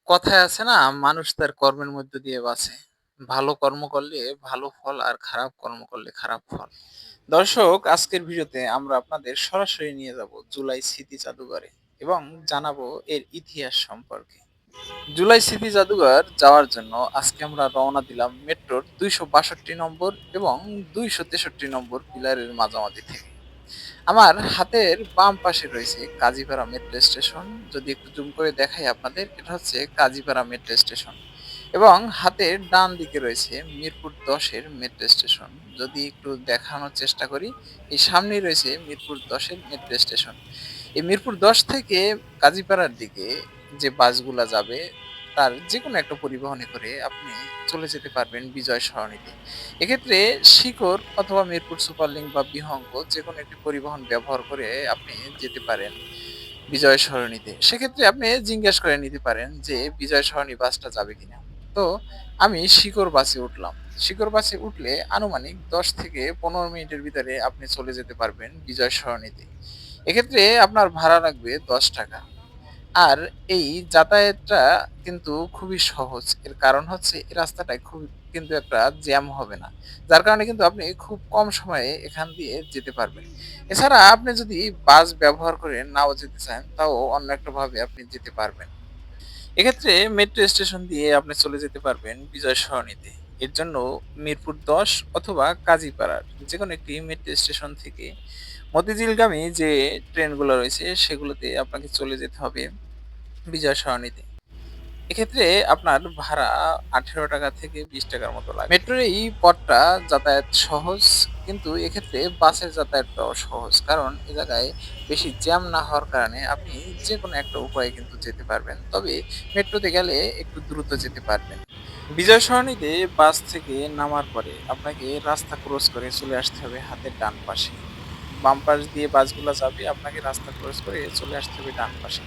কথায় আছে না, মানুষ তার কর্মের মধ্য দিয়ে বাঁচে। ভালো কর্ম করলে ভালো ফল আর খারাপ কর্ম করলে খারাপ ফল। দর্শক, আজকের ভিডিওতে আমরা আপনাদের সরাসরি নিয়ে যাব জুলাই স্মৃতি জাদুঘরে এবং জানাবো এর ইতিহাস সম্পর্কে। জুলাই স্মৃতি জাদুঘর যাওয়ার জন্য আজকে আমরা রওনা দিলাম মেট্রোর ২৬২ নম্বর এবং ২৬৩ নম্বর পিলারের মাঝামাঝি থেকে। আমার হাতের বাম পাশে রয়েছে কাজীপাড়া মেট্রো স্টেশন। যদি একটু জুম করে দেখাই আপনাদের, এটা হচ্ছে কাজীপাড়া মেট্রো স্টেশন। এবং হাতের ডান দিকে রয়েছে মিরপুর ১০ এর মেট্রো স্টেশন। যদি একটু দেখানোর চেষ্টা করি, এই সামনেই রয়েছে মিরপুর ১০ এর মেট্রো স্টেশন। এই মিরপুর ১০ থেকে কাজীপাড়ার দিকে যে বাসগুলা যাবে, তার যেকোনো একটা পরিবহনে করে আপনি চলে যেতে পারবেন বিজয় সরণিতে। এক্ষেত্রে শিকড় অথবা মিরপুর সুপারলিংক বা বিহঙ্গ যেকোনো একটি পরিবহন ব্যবহার করে আপনি যেতে পারেন বিজয় সরণিতে। সেক্ষেত্রে আপনি জিজ্ঞেস করে নিতে পারেন যে বিজয় সরণি বাসটা যাবে কিনা। তো আমি শিকড় বাসে উঠলাম। শিকড় বাসে উঠলে আনুমানিক ১০ থেকে ১৫ মিনিটের ভিতরে আপনি চলে যেতে পারবেন বিজয় সরণিতে। এক্ষেত্রে আপনার ভাড়া লাগবে ৳১০। আর এই যাতায়াতটা কিন্তু খুবই সহজ। এর কারণ হচ্ছে এই রাস্তাটায় খুব কিন্তু একটা জ্যাম হবে না। যার কারণে কিন্তু আপনি খুব কম সময়ে এখান দিয়ে যেতে পারবেন। এছাড়া আপনি যদি বাস ব্যবহার করে নাও যেতে চান, তাও অন্য একটা ভাবে আপনি যেতে পারবেন। এক্ষেত্রে মেট্রো স্টেশন দিয়ে আপনি চলে যেতে পারবেন বিজয় সরণিতে। এর জন্য মিরপুর ১০ অথবা কাজীপাড়ার যেকোনো একটি মেট্রো স্টেশন থেকে মতিঝিলগামী যে ট্রেনগুলো রয়েছে সেগুলোতে আপনাকে চলে যেতে হবে বিজয় সরণিতে। এক্ষেত্রে আপনার ভাড়া ৳১৮ থেকে ৳২০ র মতো লাগবে। মেট্রোর এই পথটা যাতায়াত সহজ, কিন্তু এক্ষেত্রে বাসের যাতায়াতটাও সহজ। কারণ এ জায়গায় বেশি জ্যাম না হওয়ার কারণে আপনি যেকোনো একটা উপায়ে কিন্তু যেতে পারবেন। তবে মেট্রোতে গেলে একটু দ্রুত যেতে পারবেন। বিজয় সরণিতে বাস থেকে নামার পরে আপনাকে রাস্তা ক্রস করে চলে আসতে হবে হাতের ডান পাশে। বাম পাশ দিয়ে বাসগুলা যাবে, আপনাকে রাস্তা ক্রস করে চলে আসতে হবে ডান পাশে।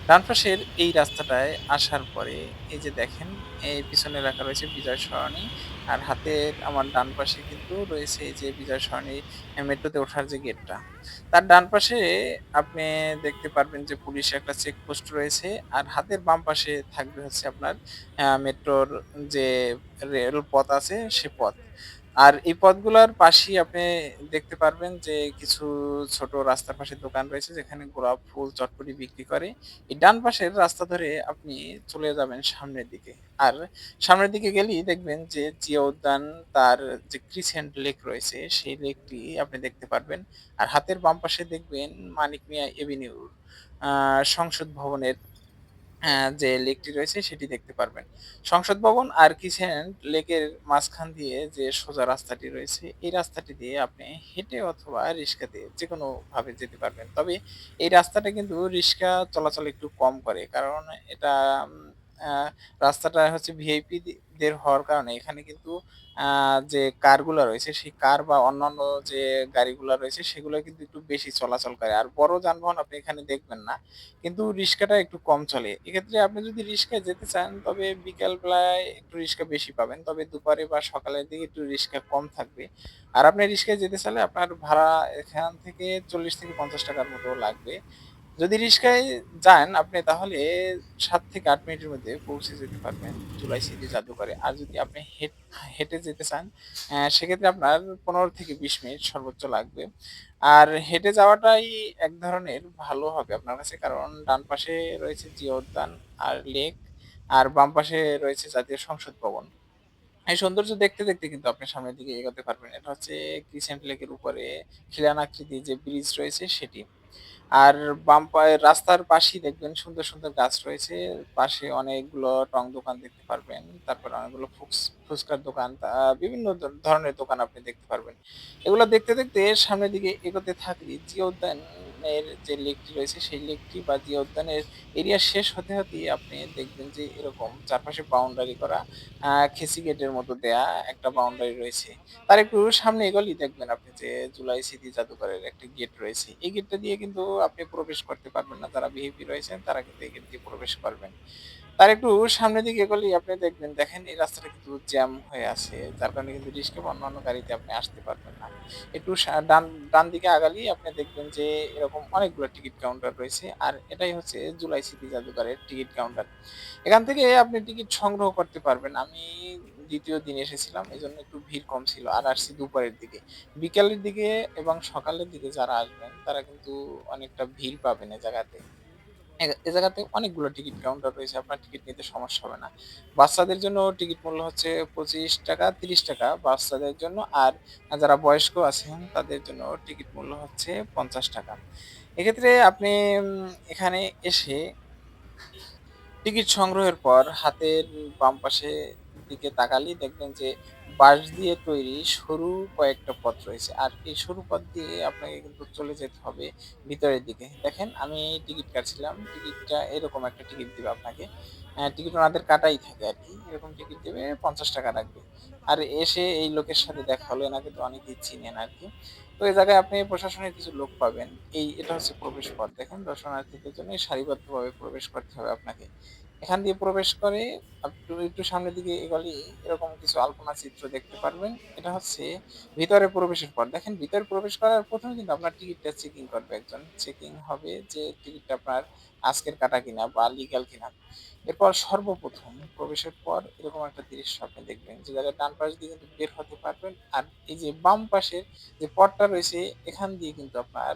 ডান পাশের এই রাস্তাটায় আসার পরে এই যে দেখেন, এই পিছনে লেখা রয়েছে বিজয় সরণি। আর হাতের আমার ডান পাশে কিন্তু রয়েছে এই যে বিজয় সরণি মেট্রোতে ওঠার যে গেটটা। তার ডান পাশে আপনি দেখতে পারবেন যে পুলিশের একটা চেকপোস্ট রয়েছে। আর হাতের বাম পাশে থাকবে হচ্ছে আপনার মেট্রোর যে রেলপথ আছে সে পথ। আর এই পথগুলার পাশেই আপনি দেখতে পারবেন যে কিছু ছোট রাস্তার পাশে দোকান রয়েছে যেখানে গোলাপ ফুল, চটপটি বিক্রি করে। এই ডান পাশের রাস্তা ধরে আপনি চলে যাবেন সামনের দিকে। আর সামনের দিকে গেলেই দেখবেন যে জিয়া উদ্যান, তার যে ক্রিসেন্ট লেক রয়েছে সেই লেকটি আপনি দেখতে পারবেন। আর হাতের বাম পাশে দেখবেন মানিক মিয়া এভিনিউর আ সংসদ ভবনের যে লেকটি রয়েছে সেটি দেখতে পারবেন। সংসদ ভবন আর কিচেন লেকের মাঝখান দিয়ে যে সোজা রাস্তাটি রয়েছে, এই রাস্তাটি দিয়ে আপনি হেঁটে অথবা রিক্সা দিয়ে যেকোনোভাবে যেতে পারবেন। তবে এই রাস্তাটা কিন্তু রিক্সা চলাচল একটু কম করে। কারণ এটা উম আ রাস্তাটা হচ্ছে ভিআইপি দের হওয়ার কারণে এখানে কিন্তু আ যে কারগুলা রয়েছে সেই কার বা অন্যান্য যে গাড়িগুলা রয়েছে সেগুলো কিন্তু একটু বেশি চলাচল করে। আর বড় যানবাহন আপনি এখানে দেখবেন না। কিন্তু রিক্সাটা একটু কম চলে। এক্ষেত্রে আপনি যদি রিক্সায় যেতে চান, তবে বিকাল বেলায় একটু রিক্সা বেশি পাবেন। তবে দুপুরে বা সকালের দিকে একটু রিক্সা কম থাকবে। আর আপনি রিক্সায় যেতে চাইলে আপনার ভাড়া এখান থেকে ৳৪০ থেকে ৳৫০ র মতো লাগবে। যদি রিক্সায় যান আপনি, তাহলে ৭ থেকে ৮ মিনিটের মধ্যে পৌঁছে যেতে পারবেন জুলাই স্মৃতি জাদুঘরে। আর যদি আপনি হেঁটে যেতে চান, সেক্ষেত্রে আপনার ১৫ থেকে ২০ মিনিট সর্বোচ্চ লাগবে। আর হেঁটে যাওয়াটাই এক ধরনের ভালো হবে আপনার কাছে। কারণ ডান পাশে রয়েছে জিয়া উদ্যান আর লেক, আর বাম পাশে রয়েছে জাতীয় সংসদ ভবন। এই সৌন্দর্য দেখতে, দেখতে কিন্তু আপনি সামনের দিকে এগোতে পারবেন। এটা হচ্ছে ক্রিসেন্ট লেকের উপরে খিলান আকৃতির যে ব্রিজ রয়েছে সেটি। আর বাম পায়ে রাস্তার পাশেই দেখবেন সুন্দর, সুন্দর গাছ রয়েছে। পাশে অনেকগুলো টং দোকান দেখতে পারবেন। তারপরে অনেকগুলো ফুচকার দোকান, বিভিন্ন ধরনের দোকান আপনি দেখতে পারবেন। এগুলো দেখতে, দেখতে সামনের দিকে এগোতে থাকলেই জিয়া উদ্যানের যে লেকটি রয়েছে সেই লেকটি বা জিয়া উদ্যানের এরিয়া শেষ হতে, হতেই আপনি দেখবেন যে এরকম চারপাশে বাউন্ডারি করা খেসি গেটের মতো দেয়া একটা বাউন্ডারি রয়েছে। তার একটু সামনে এগোলেই দেখবেন আপনি যে জুলাই স্মৃতি জাদুঘরের একটা গেট রয়েছে। এই গেটটা দিয়ে কিন্তু আপনি প্রবেশ করতে পারবেন না। যারা ভিআইপি রয়েছেন তারা কিন্তু এই গেট দিয়ে প্রবেশ করবেন। তার একটু সামনের দিকে এগোলেই আপনি দেখবেন, দেখেন এই রাস্তাটা কিন্তু জ্যাম হয়ে আছে। যার কারণে কিন্তু রিস্কা বা অন্যান্য গাড়িতে আপনি আসতে পারবেন না। একটু ডান দিকে আগালেই আপনি দেখবেন যে এরকম অনেকগুলো টিকিট কাউন্টার রয়েছে। আর এটাই হচ্ছে জুলাই স্মৃতি জাদুঘরের টিকিট কাউন্টার। এখান থেকে আপনি টিকিট সংগ্রহ করতে পারবেন। আমি ২য় দিন এসেছিলাম, এজন্য একটু ভিড় কম ছিল। আর আসছি দুপুরের দিকে। বিকালের দিকে এবং সকালের দিকে যারা আসবেন তারা কিন্তু অনেকটা ভিড় পাবেন এ জায়গাতে। এ জায়গাতে অনেকগুলো টিকিট কাউন্টার রয়েছে। আপনার টিকিট নিতে সমস্যা হবে না। বাচ্চাদের জন্য টিকিট মূল্য হচ্ছে ৳২৫, ৳৩০ বাচ্চাদের জন্য। আর যারা বয়স্ক আছেন তাদের জন্য টিকিট মূল্য হচ্ছে ৳৫০। এক্ষেত্রে আপনি এখানে এসে টিকিট সংগ্রহের পর হাতের বাম পাশে দিকে তাকালেই দেখবেন যে বাঁশ দিয়ে তৈরি সরু কয়েকটা পথ রয়েছে। আর এই সরু পথ দিয়ে আপনাকে কিন্তু চলে যেতে হবে ভিতরের দিকে। দেখেন আমি টিকিট কাটছিলাম। টিকিটটা এরকম একটা টিকিট দিবে আপনাকে। টিকিট ওনাদের কাটাই থাকে আরকি। এরকম টিকিট দিবে ৳৫০ রাখবে। আর এসে এই লোকের সাথে দেখা হলো, এনাকে তো অনেকেই চিনেন আরকি। তো এই জায়গায় আপনি প্রশাসনের কিছু লোক পাবেন। এটা হচ্ছে প্রবেশ পথ। দেখেন দর্শনার্থীদের জন্য সারিবদ্ধভাবে প্রবেশ করতে হবে আপনাকে। এখান দিয়ে প্রবেশ করে একটু সামনের দিকে এগোলেই এরকম কিছু আলপনা চিত্র দেখতে পারবেন। এটা হচ্ছে ভিতরে প্রবেশের পর। দেখেন ভিতরে প্রবেশ করার ১ম এ কিন্তু আপনার টিকিটটা চেকিং করবে একজন। চেকিং হবে যে টিকিটটা আপনার আজকের কাটা কিনা বা লিগ্যাল কিনা। এরপর সর্বপ্রথম প্রবেশের পর এরকম একটা দৃশ্য আপনি দেখবেন যে জায়গায় ডান পাশ দিয়ে কিন্তু বের হতে পারবেন। আর এই যে বাম পাশের যে পথটা রয়েছে এখান দিয়ে কিন্তু আপনার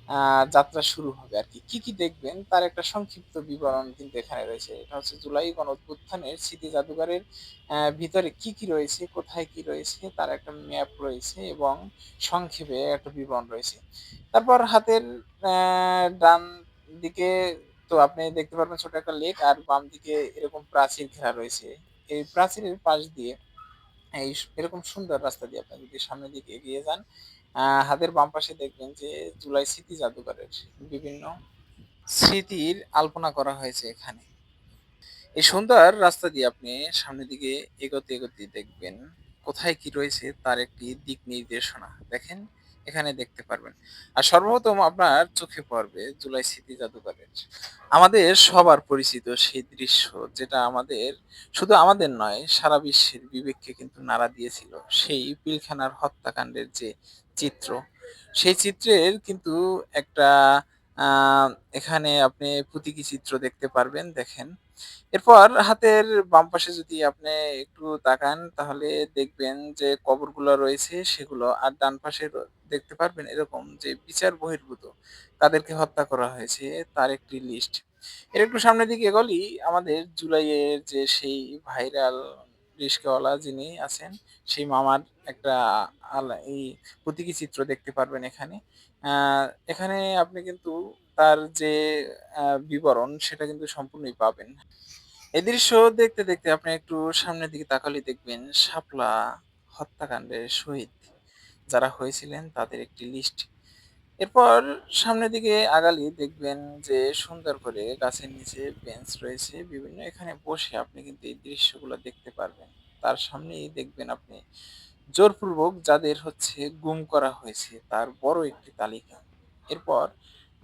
আ যাত্রা শুরু হবে আরকি। কি দেখবেন তার একটা সংক্ষিপ্ত বিবরণ কিন্তু এখানে রয়েছে। এটা হচ্ছে জুলাই গণঅভ্যুত্থানের স্মৃতি জাদুঘরের ভিতরে কি রয়েছে, কোথায় কি রয়েছে তার একটা ম্যাপ রয়েছে এবং সংক্ষেপে একটা বিবরণ রয়েছে। তারপর হাতের ডান দিকে তো আপনি দেখতে পারবেন ছোট একটা লেক, আর বাম দিকে এরকম প্রাচীর ঘেরা রয়েছে। এই প্রাচীরের পাশ দিয়ে এরকম সুন্দর রাস্তা দিয়ে আপনি যদি সামনের দিকে এগিয়ে যান, হাতের বাম পাশে দেখবেন যে জুলাই স্মৃতি জাদুঘরের বিভিন্ন স্মৃতির আলপনা করা হয়েছে এখানে। এই সুন্দর রাস্তা দিয়ে আপনি সামনের দিকে এগোতে দেখবেন কোথায় কি রয়েছে তার একটি দিক নির্দেশনা। দেখেন এখানে দেখতে পারবেন। আর সর্বপ্রথম আপনার চোখে পড়বে জুলাই স্মৃতি জাদুঘরের। আমাদের সবার পরিচিত সেই দৃশ্য, যেটা আমাদের শুধু আমাদের নয় সারা বিশ্বের বিবেককে কিন্তু নাড়া দিয়েছিল। সেই পিলখানার হত্যাকাণ্ডের যে চিত্র, সেই চিত্রের কিন্তু একটা আ এখানে আপনি প্রতীকী চিত্র দেখতে পারবেন। দেখেন এরপর হাতের বাম পাশে যদি আপনি একটু তাকান তাহলে দেখবেন যে কবরগুলো রয়েছে সেগুলো। আর ডান পাশে দেখতে পারবেন এরকম যে বিচার বহির্ভূত কাদেরকে হত্যা করা হয়েছে তার একটি লিস্ট। এর একটু সামনের দিকে এগোলেই আমাদের জুলাইয়ের যে সেই ভাইরাল রিস্কাওয়ালা যিনি আছেন সেই মামার একটা এই প্রতীকী চিত্র দেখতে পারবেন এখানে। আ এখানে আপনি কিন্তু তার যে বিবরণ সেটা কিন্তু সম্পূর্ণই পাবেন। এই দৃশ্য দেখতে আপনি একটু সামনের দিকে তাকালেই দেখবেন শাপলা হত্যাকাণ্ডের শহীদ যারা হয়েছিলেন তাদের একটি লিস্ট। এরপর সামনের দিকে আগালেই দেখবেন যে সুন্দর করে গাছের নিচে বেঞ্চ রয়েছে বিভিন্ন, এখানে বসে আপনি কিন্তু এই দৃশ্যগুলো দেখতে পারবেন। তার সামনেই দেখবেন আপনি জোরপূর্বক যাদের হচ্ছে গুম করা হয়েছে তার বড় একটি তালিকা। এরপর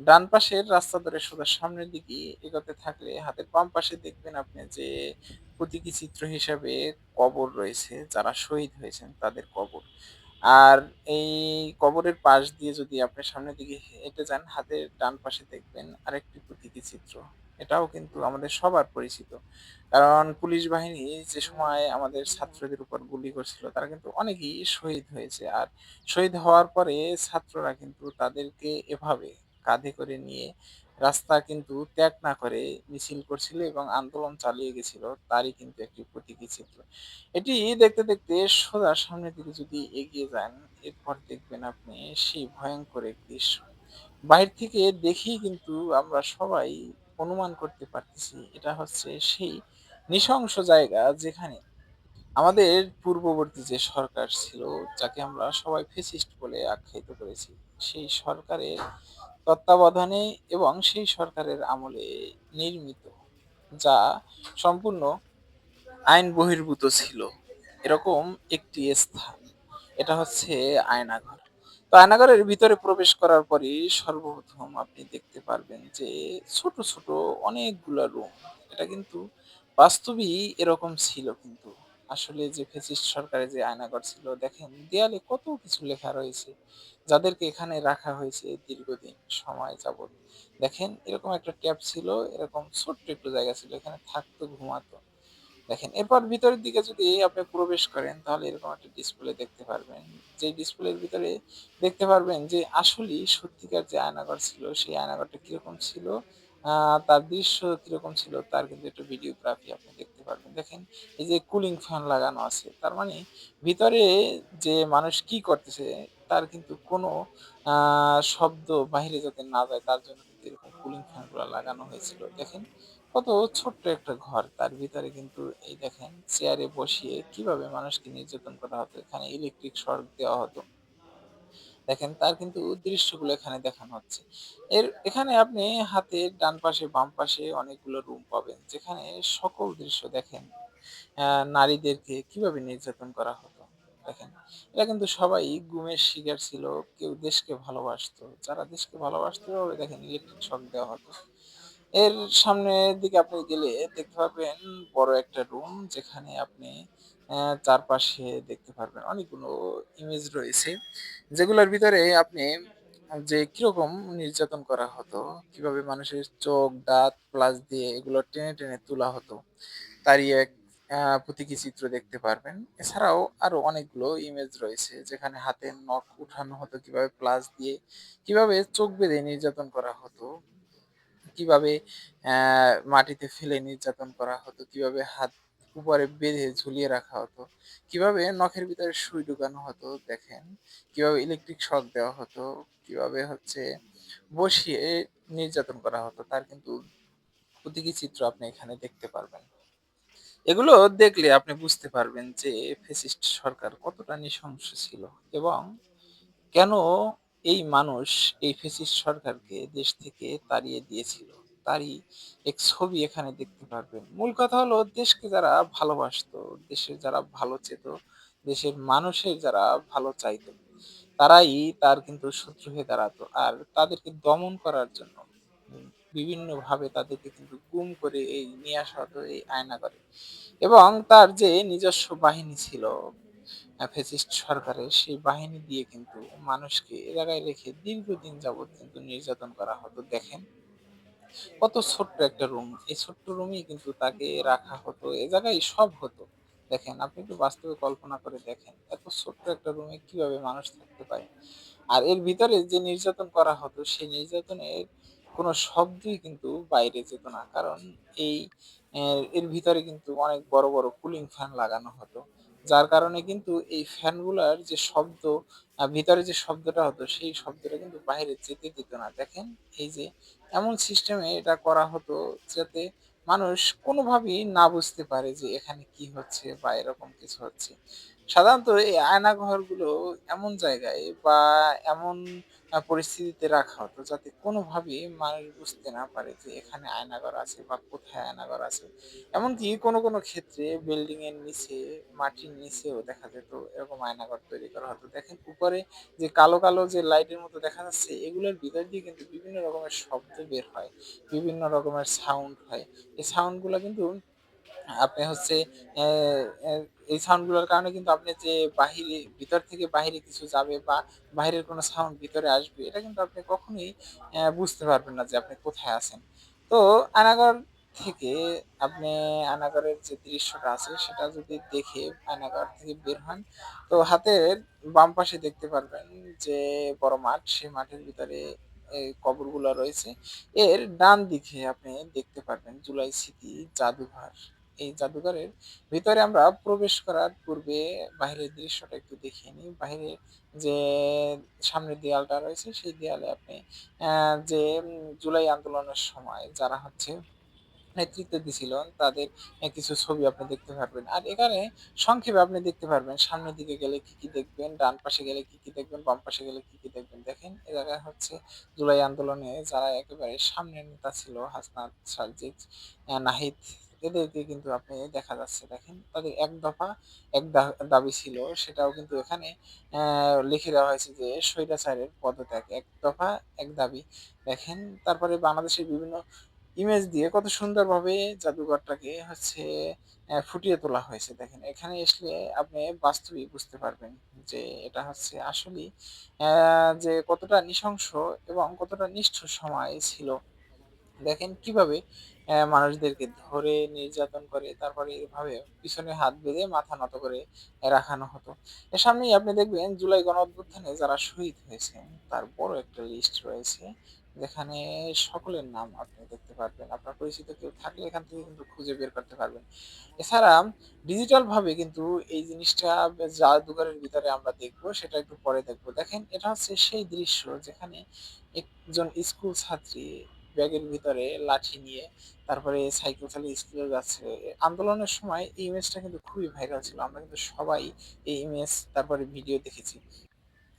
ডান পাশের রাস্তা ধরে সোজা সামনের দিকে এগোতে থাকলে হাতের বাম পাশে দেখবেন আপনি যে প্রতীকী চিত্র হিসাবে কবর রয়েছে, যারা শহীদ হয়েছেন তাদের কবর। আর এই কবরের পাশ দিয়ে যদি আপনি সামনের দিকে হেঁটে যান, হাতের ডান পাশে দেখবেন আরেকটি প্রতীকী চিত্র। এটাও কিন্তু আমাদের সবার পরিচিত। কারণ পুলিশ বাহিনী যে সময় আমাদের ছাত্রদের উপর গুলি করছিল তারা কিন্তু অনেকেই শহীদ হয়েছে। আর শহীদ হওয়ার পরে ছাত্ররা কিন্তু তাদেরকে এভাবে কাঁধে করে নিয়ে রাস্তা কিন্তু ত্যাগ না করে মিছিল করছিল এবং আন্দোলন চালিয়ে গেছিল। তারই কিন্তু একটি প্রতীকী চিত্র। এটি দেখতে সোজা সামনের দিকে যদি এগিয়ে যান, এরপর দেখবেন আপনি সেই ভয়ংকর এক দৃশ্য। বাহির থেকে দেখেই কিন্তু আমরা সবাই অনুমান করতে পারতেছি এটা হচ্ছে সেই নৃশংস জায়গা যেখানে আমাদের পূর্ববর্তী যে সরকার ছিল, যাকে আমরা সবাই ফ্যাসিস্ট বলে আখ্যায়িত করেছি, সেই সরকারের তত্ত্বাবধানে এবং সেই সরকারের আমলে নির্মিত, যা সম্পূর্ণ আইন বহির্ভূত ছিল এরকম একটি স্থান। এটা হচ্ছে আয়নাঘর। তো আয়নাঘরের ভিতরে প্রবেশ করার পরেই সর্বপ্রথম আপনি দেখতে পারবেন যে ছোট অনেকগুলা রুম। এটা কিন্তু বাস্তবেই এরকম ছিল কিন্তু। আসলে যে ফ্যাসিস্ট সরকারের যে আয়নাঘর ছিল দেখেন দেয়ালে কত কিছু লেখা রয়েছে। যাদেরকে এখানে রাখা হয়েছে দীর্ঘদিন সময় যাবৎ। দেখেন এরকম একটা ট্যাব ছিল, এরকম ছোট্ট একটু জায়গা ছিল। এখানে থাকতো, ঘুমাতো। দেখেন এরপর ভিতরের দিকে যদি আপনি প্রবেশ করেন তাহলে এরকম একটা ডিসপ্লে দেখতে পারবেন। যে ডিসপ্লের ভিতরে দেখতে পারবেন যে আসলেই সত্যিকার যে আয়নাঘর ছিল সেই আয়নাঘরটা কিরকম ছিল, তার দৃশ্য কিরকম ছিল তার কিন্তু একটা ভিডিওগ্রাফি আপনি দেখতে পারবেন। দেখেন এই যে কুলিং ফ্যান লাগানো আছে। তার মানে ভিতরে যে মানুষ কি করতেছে তার কিন্তু কোনো শব্দ বাহিরে যাতে না যায় তার জন্য কিন্তু এরকম কুলিং ফ্যান গুলা লাগানো হয়েছিল। দেখেন কত ছোট্ট একটা ঘর। তার ভিতরে কিন্তু এই দেখেন চেয়ারে বসিয়ে কিভাবে মানুষকে নির্যাতন করা হতো। এখানে ইলেকট্রিক শক দেওয়া হতো। দেখেন তার কিন্তু দৃশ্যগুলো এখানে দেখানো হচ্ছে। এখানে আপনি হাতের ডান পাশে, বাম পাশে অনেকগুলো রুম পাবেন। যেখানে সকল দৃশ্য দেখেন নারীদেরকে কিভাবে নির্যাতন করা হতো। দেখেন এরা কিন্তু সবাই গুমের শিকার ছিল। কেউ দেশকে ভালোবাসতো। যারা দেশকে ভালোবাসতো দেখেন ইলেকট্রিক শক দেওয়া হতো। এর সামনের দিকে আপনি গেলে দেখতে পাবেন বড় একটা রুম যেখানে আপনি চারপাশে দেখতে পারবেন অনেকগুলো ইমেজ রয়েছে। যেগুলোর ভিতরে আপনি যে কিরকম নির্যাতন করা হতো, কিভাবে মানুষের চোখ, দাঁত, প্লাস দিয়ে এগুলো টেনে, টেনে তোলা হতো। তারই এক প্রতীকী চিত্র দেখতে পারবেন। এছাড়াও আরো অনেকগুলো ইমেজ রয়েছে যেখানে হাতের নখ উঠানো হতো কিভাবে প্লাস দিয়ে, কিভাবে চোখ বেঁধে নির্যাতন করা হতো। কিভাবে মাটিতে ফেলে নির্যাতন করা হতো, কিভাবে হাত উপরে বেঁধে ঝুলিয়ে রাখা হতো, কিভাবে নখের ভিতরে সুই ঢুকানো হতো দেখেন, কিভাবে ইলেকট্রিক শক দেওয়া হতো, কিভাবে হচ্ছে বসিয়ে নির্যাতন করা হতো তার কিন্তু প্রতীকী চিত্র আপনি এখানে দেখতে পারবেন। এগুলো দেখলে আপনি বুঝতে পারবেন যে ফ্যাসিস্ট সরকার কতটা নৃশংস ছিল এবং কেন এই মানুষ এই ফ্যাসিস্ট সরকারকে দেশ থেকে তাড়িয়ে দিয়েছিল তারই এক ছবি এখানে দেখতে পারবেন। মূল কথা হলো দেশকে যারা ভালোবাসতো, দেশের যারা ভালো চেত, দেশের মানুষের যারা ভালো চাইতো তারাই তার কিন্তু শত্রু হয়ে দাঁড়াতো। আর তাদেরকে দমন করার জন্য বিভিন্নভাবে তাদেরকে কিন্তু গুম করে এই নিয়ে আসা হতো এই আয়নাঘরে। এবং তার যে নিজস্ব বাহিনী ছিল ফ্যাসিস্ট সরকারের, সেই বাহিনী দিয়ে কিন্তু মানুষকে এ জায়গায় রেখে দীর্ঘদিন যাবৎ কিন্তু নির্যাতন করা হতো। দেখেন কত ছোট্ট একটা রুম। এই ছোট্ট রুমেই কিন্তু তাকে রাখা হতো। এ জায়গায় সব হতো। দেখেন আপনি একটু বাস্তবে কল্পনা করে দেখেন। এত ছোট্ট একটা রুমে কিভাবে মানুষ থাকতে পারে? আর এর ভিতরে যে নির্যাতন করা হতো সেই নির্যাতনের কোনো শব্দই কিন্তু বাইরে যেত না। কারণ এই এর ভিতরে কিন্তু অনেক বড়, বড় কুলিং ফ্যান লাগানো হতো। যার কারণে কিন্তু এই ফ্যানগুলার যে শব্দ ভিতরে যে শব্দটা হতো সেই শব্দটা কিন্তু বাইরে যেতে দিত না। দেখেন এই যে এমন সিস্টেমে এটা করা হতো যাতে মানুষ কোনোভাবেই না বুঝতে পারে যে এখানে কি হচ্ছে বা এরকম কিছু হচ্ছে। সাধারণত এই আয়নাঘরগুলো এমন জায়গায় বা এমন পরিস্থিতিতে রাখা হতো যাতে কোনোভাবেই মানুষ বুঝতে না পারে যে এখানে আয়নাঘর আছে বা কোথায় আয়নাঘর আছে। এমনকি কোনো, কোনো ক্ষেত্রে বিল্ডিং এর নিচে, মাটির নিচেও দেখা যেত এরকম আয়নাঘর তৈরি করা হতো। দেখেন উপরে যে কালো, কালো যে লাইটের মতো দেখা যাচ্ছে এগুলোর ভিতর দিয়ে কিন্তু বিভিন্ন রকমের শব্দ বের হয়। বিভিন্ন রকমের সাউন্ড হয়। এই সাউন্ড গুলা কিন্তু আপনি হচ্ছে অ্যা অ্যা এই সাউন্ড গুলোর কারণে কিন্তু আপনি যে বাহিরে ভিতর থেকে বাহিরে কিছু যাবে বা বাহিরের কোনো সাউন্ড ভিতরে আসবে এটা কিন্তু আপনি কখনোই বুঝতে পারবেন না যে আপনি কোথায় আছেন। তো আয়নাঘর থেকে আপনি আয়নাঘরের যে দৃশ্যটা আছে সেটা যদি দেখে আয়নাঘর থেকে বের হন, তো হাতের বাম পাশে দেখতে পারবেন যে বড় মাঠ, সেই মাঠের ভিতরে এই কবরগুলা রয়েছে। এর ডান দিকে আপনি দেখতে পারবেন জুলাই স্মৃতি জাদুঘর। এই জাদুঘরের ভিতরে আমরা প্রবেশ করার পূর্বে বাহিরের দৃশ্যটা একটু দেখিয়ে নিই। বাহিরে যে সামনের দেয়ালটা রয়েছে সেই দেয়ালে আপনি যে জুলাই আন্দোলনের সময় যারা হচ্ছে নেতৃত্ব দিছিলেন তাদের কিছু ছবি আপনি দেখতে পারবেন। আর এখানে সংক্ষেপে আপনি দেখতে পারবেন সামনের দিকে গেলে কি, কি দেখবেন, ডান পাশে গেলে কি, কি দেখবেন, বাম পাশে গেলে কি, কি দেখবেন। দেখেন এ জায়গায় হচ্ছে জুলাই আন্দোলনে যারা একেবারে সামনের নেতা ছিল হাসনাত, সার্জিস, নাহিদ এদেরকে কিন্তু আপনি দেখা যাচ্ছে। দেখেন তাদের এক দফা এক দাবি ছিল সেটাও কিন্তু এখানে লিখে দেওয়া হয়েছে যে স্বৈরাচারের পদত্যাগ। এক দফা এক দাবি। দেখেন তারপরে বাংলাদেশের বিভিন্ন ইমেজ দিয়ে কত সুন্দরভাবে জাদুঘরটাকে হচ্ছে ফুটিয়ে তোলা হয়েছে। দেখেন এখানে আসলে আপনি বাস্তবিক বুঝতে পারবেন যে এটা হচ্ছে আসলেই যে কতটা নৃশংস এবং কতটা নিষ্ঠুর সময় ছিল। দেখেন কিভাবে মানুষদেরকে ধরে নির্যাতন করে তারপরে এভাবে পিছনে হাত বেঁধে মাথা নত করে রাখানো হতো। এর সামনেই আপনি দেখবেন জুলাই গণঅভ্যুত্থানে যারা শহীদ হয়েছেন তার বড় একটা লিস্ট রয়েছে। যেখানে সকলের নাম আপনি দেখতে পারবেন। আপনার পরিচিত কেউ থাকলে এখান থেকে কিন্তু খুঁজে বের করতে পারবেন। এছাড়া ডিজিটাল ভাবে কিন্তু এই জিনিসটা জাদুঘরের ভিতরে আমরা দেখবো, সেটা একটু পরে দেখবো। দেখেন এটা হচ্ছে সেই দৃশ্য যেখানে একজন স্কুল ছাত্রী ব্যাগের ভিতরে লাঠি নিয়ে তারপরে সাইকেল চালিয়ে স্কুলে যাচ্ছে। আন্দোলনের সময় এই ইমেজটা কিন্তু খুবই ভাইরাল ছিল। আমরা কিন্তু সবাই এই ইমেজ তারপরে ভিডিও দেখেছি।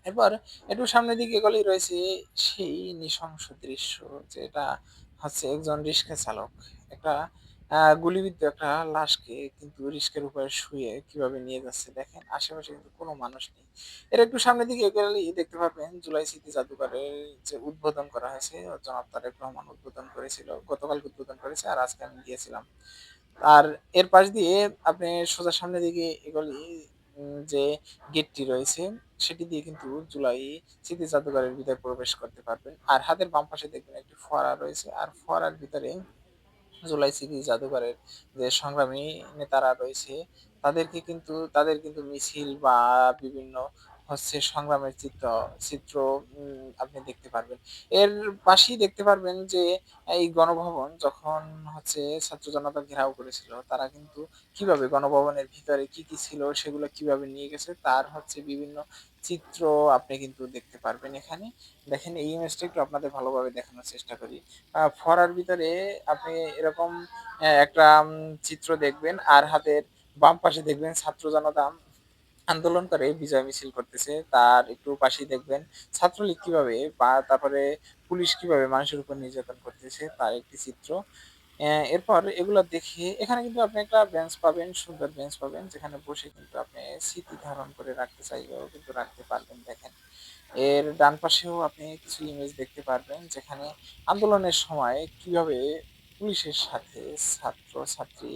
এবার একটু সামনের দিকে এগোলেই রয়েছে সেই নৃশংস দৃশ্য, যেটা হচ্ছে একজন রিক্সা চালক একটা গুলিবিদ্ধ একটা লাশকে কিন্তু রিক্সার উপরে শুয়ে কিভাবে নিয়ে যাচ্ছে। দেখেন আশেপাশে কিন্তু কোনো মানুষ নেই। এর একটু সামনের দিকে এগোলেই দেখতে পারবেন জুলাই স্মৃতি জাদুঘরের যে উদ্বোধন করা হয়েছে, জনাব তারেক রহমান উদ্বোধন করেছিল, গতকাল উদ্বোধন করেছে আর আজকে আমি গিয়েছিলাম। আর এর পাশ দিয়ে আপনি সোজা সামনের দিকে এগোলেই যে গেটটি রয়েছে সেটি দিয়ে কিন্তু জুলাই স্মৃতি জাদুঘরের ভিতরে প্রবেশ করতে পারবেন। আর হাতের বাম পাশে দেখবেন একটি ফোয়ারা রয়েছে, আর ফোয়ারার ভিতরে জুলাই স্মৃতি জাদুঘরের যে সংগ্রামী নেতারা রয়েছে তাদের কিন্তু মিছিল বা বিভিন্ন হচ্ছে সংগ্রামের চিত্র আপনি দেখতে পারবেন। এর পাশেই দেখতে পারবেন যে এই গণভবন যখন হচ্ছে ছাত্র জনতা ঘেরাও করেছিল, তারা কিন্তু কিভাবে গণভবনের ভিতরে কি কি ছিল সেগুলো কিভাবে নিয়ে গেছে তার হচ্ছে বিভিন্ন চিত্র আপনি কিন্তু দেখতে পারবেন এখানে। দেখেন এই ইমেজটা একটু আপনাদের ভালোভাবে দেখানোর চেষ্টা করি। ফরার ভিতরে আপনি এরকম একটা চিত্র দেখবেন, আর হাতের বাম পাশে দেখবেন ছাত্র জনতা আন্দোলন করে বিজয় মিছিল করতেছে। তার একটু পাশেই দেখবেন ছাত্রলীগ কিভাবে বা তারপরে পুলিশ কিভাবে মানুষের উপর নির্যাতন করতেছে তার একটি চিত্র। এরপর এগুলা দেখে এখানে কিন্তু আপনি একটা বেঞ্চ পাবেন, সুন্দর বেঞ্চ পাবেন যেখানে বসে কিন্তু আপনি স্মৃতি ধারণ করে রাখতে চাইলেও কিন্তু রাখতে পারবেন। দেখেন এর ডান পাশেও আপনি কিছু ইমেজ দেখতে পারবেন যেখানে আন্দোলনের সময় কিভাবে পুলিশের সাথে ছাত্র-ছাত্রী,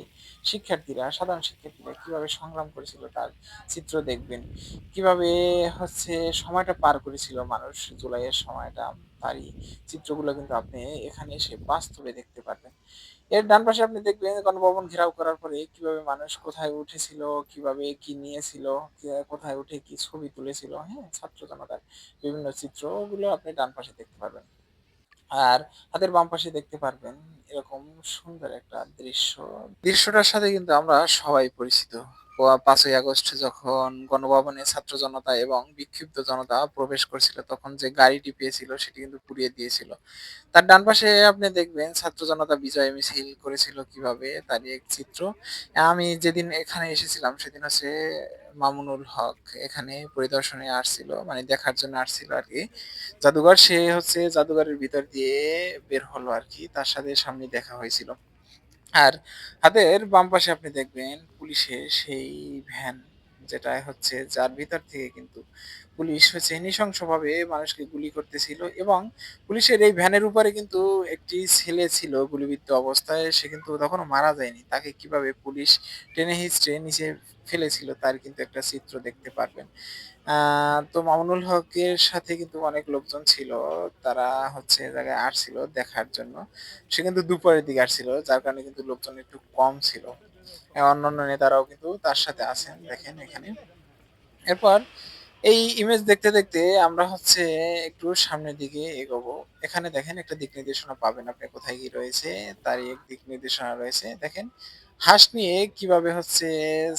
সাধারণ শিক্ষার্থীরা কিভাবে সংগ্রাম করেছিল তার চিত্র দেখবেন। কিভাবে হচ্ছে সময়টা পার করেছিল মানুষ জুলাইয়ের সময়টা, তারই চিত্রগুলো কিন্তু আপনি এখানে এসে বাস্তবে দেখতে পারবেন। এর ডান পাশে আপনি দেখবেন গণভবন ঘেরাও করার পরে কিভাবে মানুষ কোথায় উঠেছিল, কিভাবে কি নিয়েছিল, কোথায় উঠে কি ছবি তুলেছিল, হ্যাঁ? ছাত্র জনতার বিভিন্ন চিত্রগুলো আপনি ডান পাশে দেখতে পারবেন। আর হাতের বাম পাশে দেখতে পারবেন এরকম সুন্দর একটা দৃশ্য। দৃশ্যটার সাথে কিন্তু আমরা সবাই পরিচিত। ৫ই আগস্ট যখন গণভবনে ছাত্র জনতা এবং বিক্ষুব্ধ জনতা প্রবেশ করছিল, তখন যে গাড়িটি পেয়েছিল সেটি কিন্তু পুড়িয়ে দিয়েছিল। তার ডান পাশে আপনি দেখবেন ছাত্র জনতা বিজয় মিছিল করেছিল কিভাবে তারই এক চিত্র। আমি যেদিন এখানে এসেছিলাম সেদিন হচ্ছে মামুনুল হক এখানে পরিদর্শনে আসছিল, মানে দেখার জন্য আসছিল আরকি জাদুঘর। সে হচ্ছে জাদুঘরের ভিতর দিয়ে বের হলো আরকি। তার সাথে সামনে দেখা হয়েছিল। আর হাতের বাম পাশে আপনি দেখবেন পুলিশের সেই ভ্যান, যেটা হচ্ছে যার ভিতর থেকে কিন্তু পুলিশ হচ্ছে নৃশংসভাবে মানুষকে গুলি করতেছিল, এবং পুলিশের এই ভ্যানের উপরে কিন্তু একটি ছেলে ছিল গুলিবিদ্ধ অবস্থায়। সে কিন্তু তখনও মারা যায়নি। তাকে কিভাবে পুলিশ টেনে হিঁচড়ে নিচে ফেলেছিল তার কিন্তু একটা চিত্র দেখতে পারবেন। তো মামুনুল হকের সাথে কিন্তু অনেক লোকজন ছিল। তারা হচ্ছে এ জায়গায় আসছিল দেখার জন্য। সে কিন্তু দুপুরের দিকে আসছিল। যার কারণে কিন্তু লোকজন একটু কম ছিল। অন্যান্য নেতারাও কিন্তু তার সাথে আছেন দেখেন এখানে। এরপর এই ইমেজ দেখতে, দেখতে আমরা হচ্ছে একটু সামনের দিকে এগোবো। এখানে দেখেন একটা দিক নির্দেশনা পাবেন আপনি কোথায় কি রয়েছে, তারই এক দিক নির্দেশনা রয়েছে। দেখেন হাঁস নিয়ে কিভাবে হচ্ছে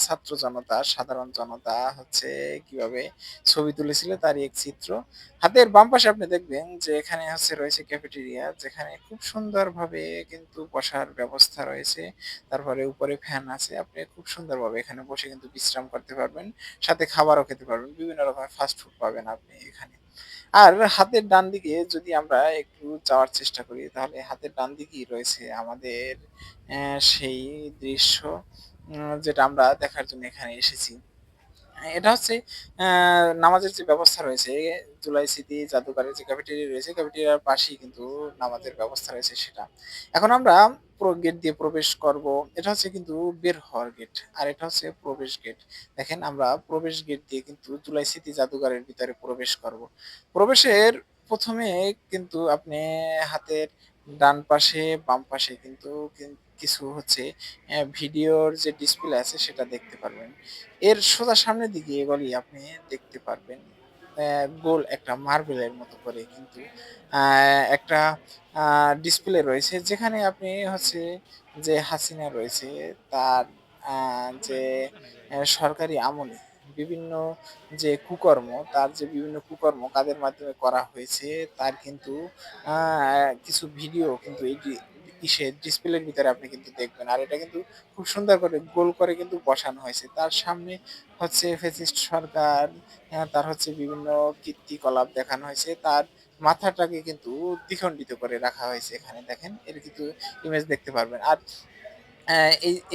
ছাত্র জনতা, সাধারণ জনতা হচ্ছে কিভাবে ছবি তুলেছিল তারই এক চিত্র। হাতের বাম পাশে আপনি দেখবেন যে এখানে হচ্ছে রয়েছে ক্যাফেটেরিয়া, যেখানে খুব সুন্দরভাবে কিন্তু বসার ব্যবস্থা রয়েছে। তারপরে উপরে ফ্যান আছে। আপনি খুব সুন্দরভাবে এখানে বসে কিন্তু বিশ্রাম করতে পারবেন। সাথে খাবারও খেতে পারবেন। বিভিন্ন রকমের ফাস্ট ফুড পাবেন আপনি এখানে। আর হাতের ডান দিকে যদি আমরা একটু যাওয়ার চেষ্টা করি, তাহলে হাতের ডান দিকেই রয়েছে আমাদের সেই দৃশ্য যেটা আমরা দেখার জন্য এখানে এসেছি। এটা হচ্ছে আ নামাজের যে ব্যবস্থা রয়েছে, জুলাই স্মৃতি জাদুঘরের যে ক্যাফেটেরিয়া রয়েছে, ক্যাফেটেরিয়ার পাশেই কিন্তু নামাজের ব্যবস্থা রয়েছে সেটা। এখন আমরা গেট দিয়ে প্রবেশ করব। এটা হচ্ছে কিন্তু বের হওয়ার গেট। আর এটা হচ্ছে প্রবেশ গেট। দেখেন আমরা প্রবেশ গেট দিয়ে কিন্তু জুলাই স্মৃতি জাদুঘরের ভিতরে প্রবেশ করব। প্রবেশের ১ম এ কিন্তু আপনি হাতের ডান পাশে, বাম পাশে কিন্তু কিছু হচ্ছে ভিডিওর যে ডিসপ্লে আছে সেটা দেখতে পারবেন। এর সোজা সামনের দিকে এগোলেই আপনি দেখতে পারবেন গোল একটা মার্বেলের মতো করে কিন্তু আ একটা আ ডিসপ্লে রয়েছে যেখানে আপনি হচ্ছে যে হাসিনা রয়েছে তার আ যে সরকারি আমলে বিভিন্ন যে কুকর্ম, তার যে বিভিন্ন কুকর্ম কাদের মাধ্যমে করা হয়েছে তার কিন্তু আ কিছু ভিডিও কিন্তু এই ডিসপ্লের ভিতরে আপনি কিন্তু দেখবেন। আর এটা কিন্তু খুব সুন্দর করে গোল করে কিন্তু বসানো হয়েছে। তার সামনে হচ্ছে ফ্যাসিস্ট সরকার, তার হচ্ছে বিভিন্ন কীর্তিকলাপ দেখানো হয়েছে। তার মাথাটাকে কিন্তু দ্বিখণ্ডিত করে রাখা হয়েছে এখানে দেখেন। এর কিন্তু ইমেজ দেখতে পারবেন। আর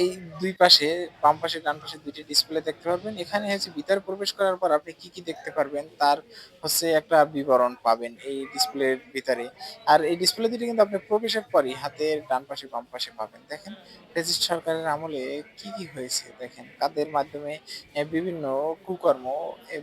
এই ২ পাশে বাম পাশে, ডান পাশে ২ টি ডিসপ্লে দেখতে পারবেন। এখানে হচ্ছে ভিতরে প্রবেশ করার পর আপনি কি দেখতে পারবেন তার হচ্ছে একটা বিবরণ পাবেন এই ডিসপ্লের ভিতরে। আর এই ডিসপ্লে দুটি কিন্তু আপনি প্রবেশের পরই হাতের ডান পাশে, বাম পাশে পাবেন। দেখেন ফ্যাসিস্ট সরকারের আমলে কি হয়েছে দেখেন। কাদের মাধ্যমে বিভিন্ন কুকর্ম,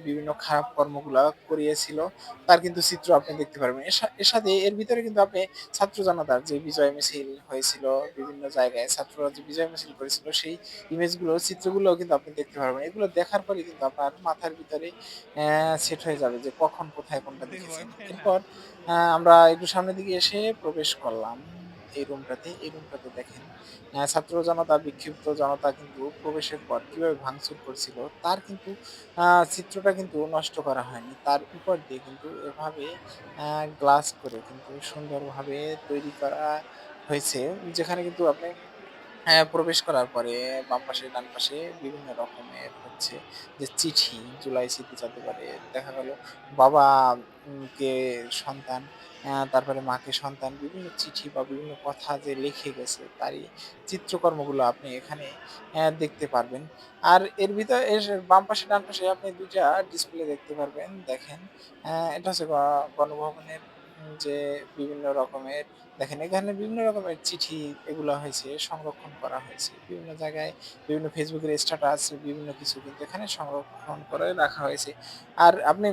বিভিন্ন খারাপ কর্মগুলা করিয়েছিল তার কিন্তু চিত্র আপনি দেখতে পারবেন। এর সাথে এর ভিতরে কিন্তু আপনি ছাত্র জনতার যে বিজয় মিছিল হয়েছিল বিভিন্ন জায়গায় ছাত্ররা যে বিজয় মিছিল করেছিল সেই ইমেজগুলো চিত্রগুলোও কিন্তু আপনি দেখতে পারবেন। এগুলো দেখার পরে কিন্তু আপনার মাথার ভিতরে সেট হয়ে যাবে যে কখন কোথায় কোনটা দেখেছেন। এরপর আমরা একটু সামনের দিকে এসে প্রবেশ করলাম এই রুমটাতে। এই রুমটাতে দেখেন ছাত্র জনতা বিক্ষিপ্ত জনতা কিন্তু প্রবেশের পর কিভাবে ভাঙচুর করছিল তার কিন্তু আ চিত্রটা কিন্তু নষ্ট করা হয়নি। তার উপর দিয়ে কিন্তু এভাবে গ্লাস করে কিন্তু সুন্দরভাবে তৈরি করা হয়েছে। যেখানে কিন্তু আপনি প্রবেশ করার পরে বাম পাশে, ডান পাশে বিভিন্ন রকমের হচ্ছে যে চিঠি, জুলাই স্মৃতি জাদুঘরে দেখা গেল বাবা কে সন্তান, তারপরে মাকে সন্তান বিভিন্ন চিঠি বা বিভিন্ন কথা যে লিখে গেছে তারই চিত্রকর্মগুলো আপনি এখানে দেখতে পারবেন। আর এর ভিতর বাম পাশে, ডান পাশে আপনি ২ টা ডিসপ্লে দেখতে পারবেন। দেখেন এটা হচ্ছে গণভবনের যে বিভিন্ন রকমের দেখেন এখানে বিভিন্ন রকমের চিঠি এগুলা হয়েছে সংরক্ষণ করা হয়েছে। বিভিন্ন জায়গায় বিভিন্ন ফেসবুকের স্ট্যাটাস বিভিন্ন কিছু কিন্তু এখানে সংরক্ষণ করে রাখা হয়েছে। আর আপনি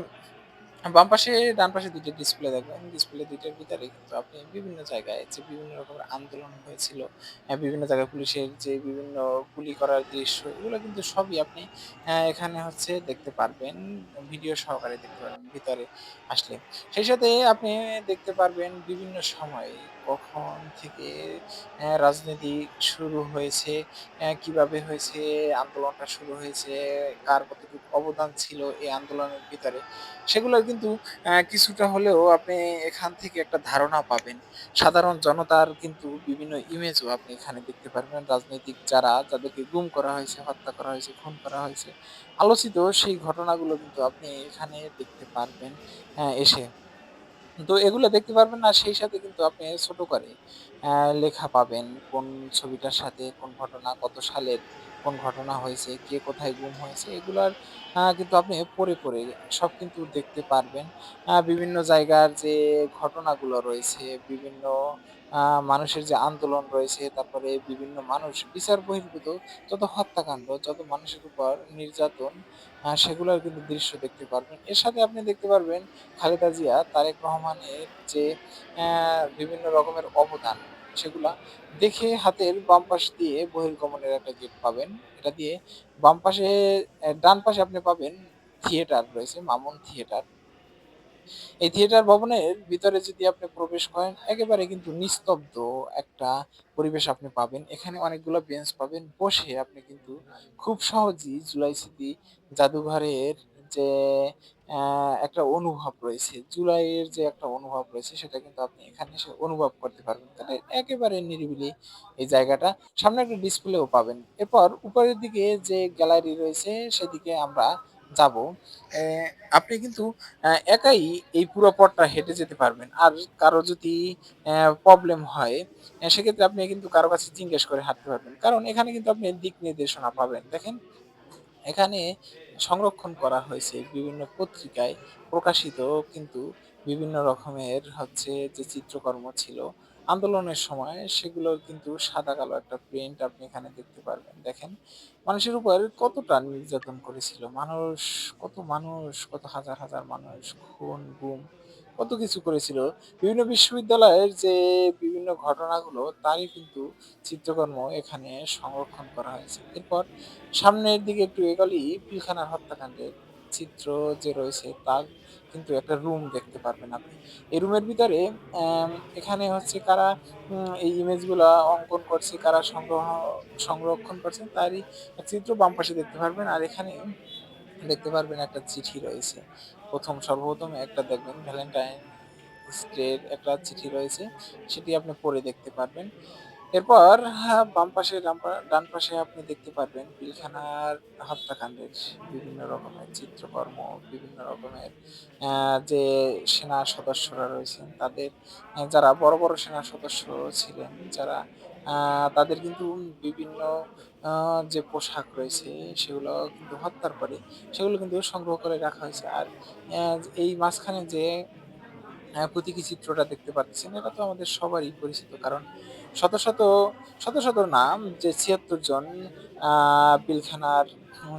বাম পাশে, ডান পাশে ২ টা ডিসপ্লে দেখবেন। ডিসপ্লে ২ টার ভিতরে কিন্তু আপনি বিভিন্ন জায়গায় যে বিভিন্ন রকমের আন্দোলন হয়েছিল, বিভিন্ন জায়গায় পুলিশের যে বিভিন্ন গুলি করার দৃশ্য এগুলো কিন্তু সবই আপনি এখানে হচ্ছে দেখতে পারবেন। ভিডিও সহকারে দেখতে পারবেন ভিতরে আসলে। সেই সাথে আপনি দেখতে পারবেন বিভিন্ন সময়ে কখন থেকে রাজনীতি শুরু হয়েছে, কিভাবে হয়েছে, আন্দোলনটা শুরু হয়েছে, কার কতটুকু অবদান ছিল এই আন্দোলনের ভিতরে। সেগুলো কিন্তু কিছুটা হলেও আপনি এখান থেকে একটা ধারণা পাবেন। সাধারণ জনতার কিন্তু বিভিন্ন ইমেজও আপনি এখানে দেখতে পারবেন। রাজনৈতিক যাদেরকে গুম করা হয়েছে, হত্যা করা হয়েছে, খুন করা হয়েছে, আলোচিত সেই ঘটনাগুলো কিন্তু আপনি এখানে দেখতে পারবেন এসে। তো এগুলো দেখতে পারবেন না সেই সাথে কিন্তু আপনি ছোট করে লেখা পাবেন কোন ছবিটার সাথে কোন ঘটনা কত সালের কোন ঘটনা হয়েছে, কে কোথায় গুম হয়েছে এগুলার কিন্তু আপনি পড়ে সব কিন্তু দেখতে পারবেন। বিভিন্ন জায়গার যে ঘটনাগুলো রয়েছে, বিভিন্ন মানুষের যে আন্দোলন রয়েছে, তারপরে বিভিন্ন মানুষ বিচার বহির্ভূত যত হত্যাকাণ্ড, যত মানুষের উপর নির্যাতন সেগুলার কিন্তু দৃশ্য দেখতে পারবেন। এর সাথে আপনি দেখতে পারবেন খালেদা জিয়া, তারেক রহমানের যে বিভিন্ন রকমের অবদান সেগুলা দেখে হাতের বাম পাশ দিয়ে বহির্গমনের একটা গেট পাবেন। এটা দিয়ে বাম পাশে ডান পাশে আপনি পাবেন থিয়েটার রয়েছে, মামুন থিয়েটার। এই থিয়েটার ভবনের ভিতরে যদি আপনি প্রবেশ করেন একেবারে কিন্তু নিস্তব্ধ একটা পরিবেশ আপনি পাবেন। এখানে অনেকগুলো বেঞ্চ পাবেন। বসে আপনি কিন্তু খুব সহজেই জুলাই স্মৃতি জাদুঘরের যে একটা অনুভব রয়েছে, জুলাইয়ের যে একটা অনুভব রয়েছে সেটা কিন্তু আপনি এখানে এসে অনুভব করতে পারবেন। তাহলে একেবারে নিরিবিলি এই জায়গাটা। সামনে একটা ডিসপ্লেও পাবেন। এরপর উপরের দিকে যে গ্যালারি রয়েছে সেদিকে আমরা যাবো। অ্যা আপনি কিন্তু একাই এই পুরো পথটা হেঁটে যেতে পারবেন। আর কারো যদি প্রবলেম হয় সেক্ষেত্রে আপনি কিন্তু কারো কাছে জিজ্ঞেস করে হাঁটতে পারবেন। কারণ এখানে কিন্তু আপনি দিক নির্দেশনা পাবেন। দেখেন এখানে সংরক্ষণ করা হয়েছে বিভিন্ন পত্রিকায় প্রকাশিত, কিন্তু বিভিন্ন রকমের হচ্ছে যে চিত্রকর্ম ছিল আন্দোলনের সময়, সেগুলোর কিন্তু সাদা কালো একটা প্রিন্ট আপনি এখানে দেখতে পারবেন। দেখেন মানুষের উপর কতটা নির্যাতন করেছিল মানুষ, কত হাজার হাজার মানুষ, খুন গুম কত কিছু করেছিল। বিভিন্ন বিশ্ববিদ্যালয়ের যে বিভিন্ন ঘটনাগুলো তারই কিন্তু চিত্রকর্ম এখানে সংরক্ষণ করা হয়েছে। এরপর সামনের দিকে একটু এগোলেই পিলখানার হত্যাকাণ্ডের চিত্র যে রয়েছে তার কিন্তু একটা রুম দেখতে পারবেন আপনি। এই রুমের ভিতরে অ্যাম এখানে হচ্ছে কারা এই ইমেজগুলা অঙ্কন করছে, কারা সংরক্ষণ করছেন তারই এক চিত্র বাম পাশে দেখতে পারবেন। আর এখানে দেখতে পারবেন একটা চিঠি রয়েছে। সর্বপ্রথম একটা দেখবেন ভ্যালেন্টাইনস ডের একটা চিঠি রয়েছে। সেটি আপনি পড়ে দেখতে পারবেন। এরপর বাম পাশে ডান পাশে আপনি দেখতে পারবেন পিলখানার হত্যাকাণ্ডের বিভিন্ন রকমের চিত্রকর্ম, বিভিন্ন রকমের যে সেনা সদস্যরা রয়েছেন তাদের যারা বড়, বড় সেনা সদস্য ছিলেন যারা তাদের কিন্তু বিভিন্ন আ যে পোশাক রয়েছে সেগুলো কিন্তু হত্যার পরে সেগুলো কিন্তু সংগ্রহ করে রাখা হয়েছে। আর এই মাঝখানে যে প্রতীকী চিত্রটা দেখতে পাচ্ছেন, এটা তো আমাদের সবারই পরিচিত। কারণ শত, শত, শত না যে ৭৬ জন আ পিলখানার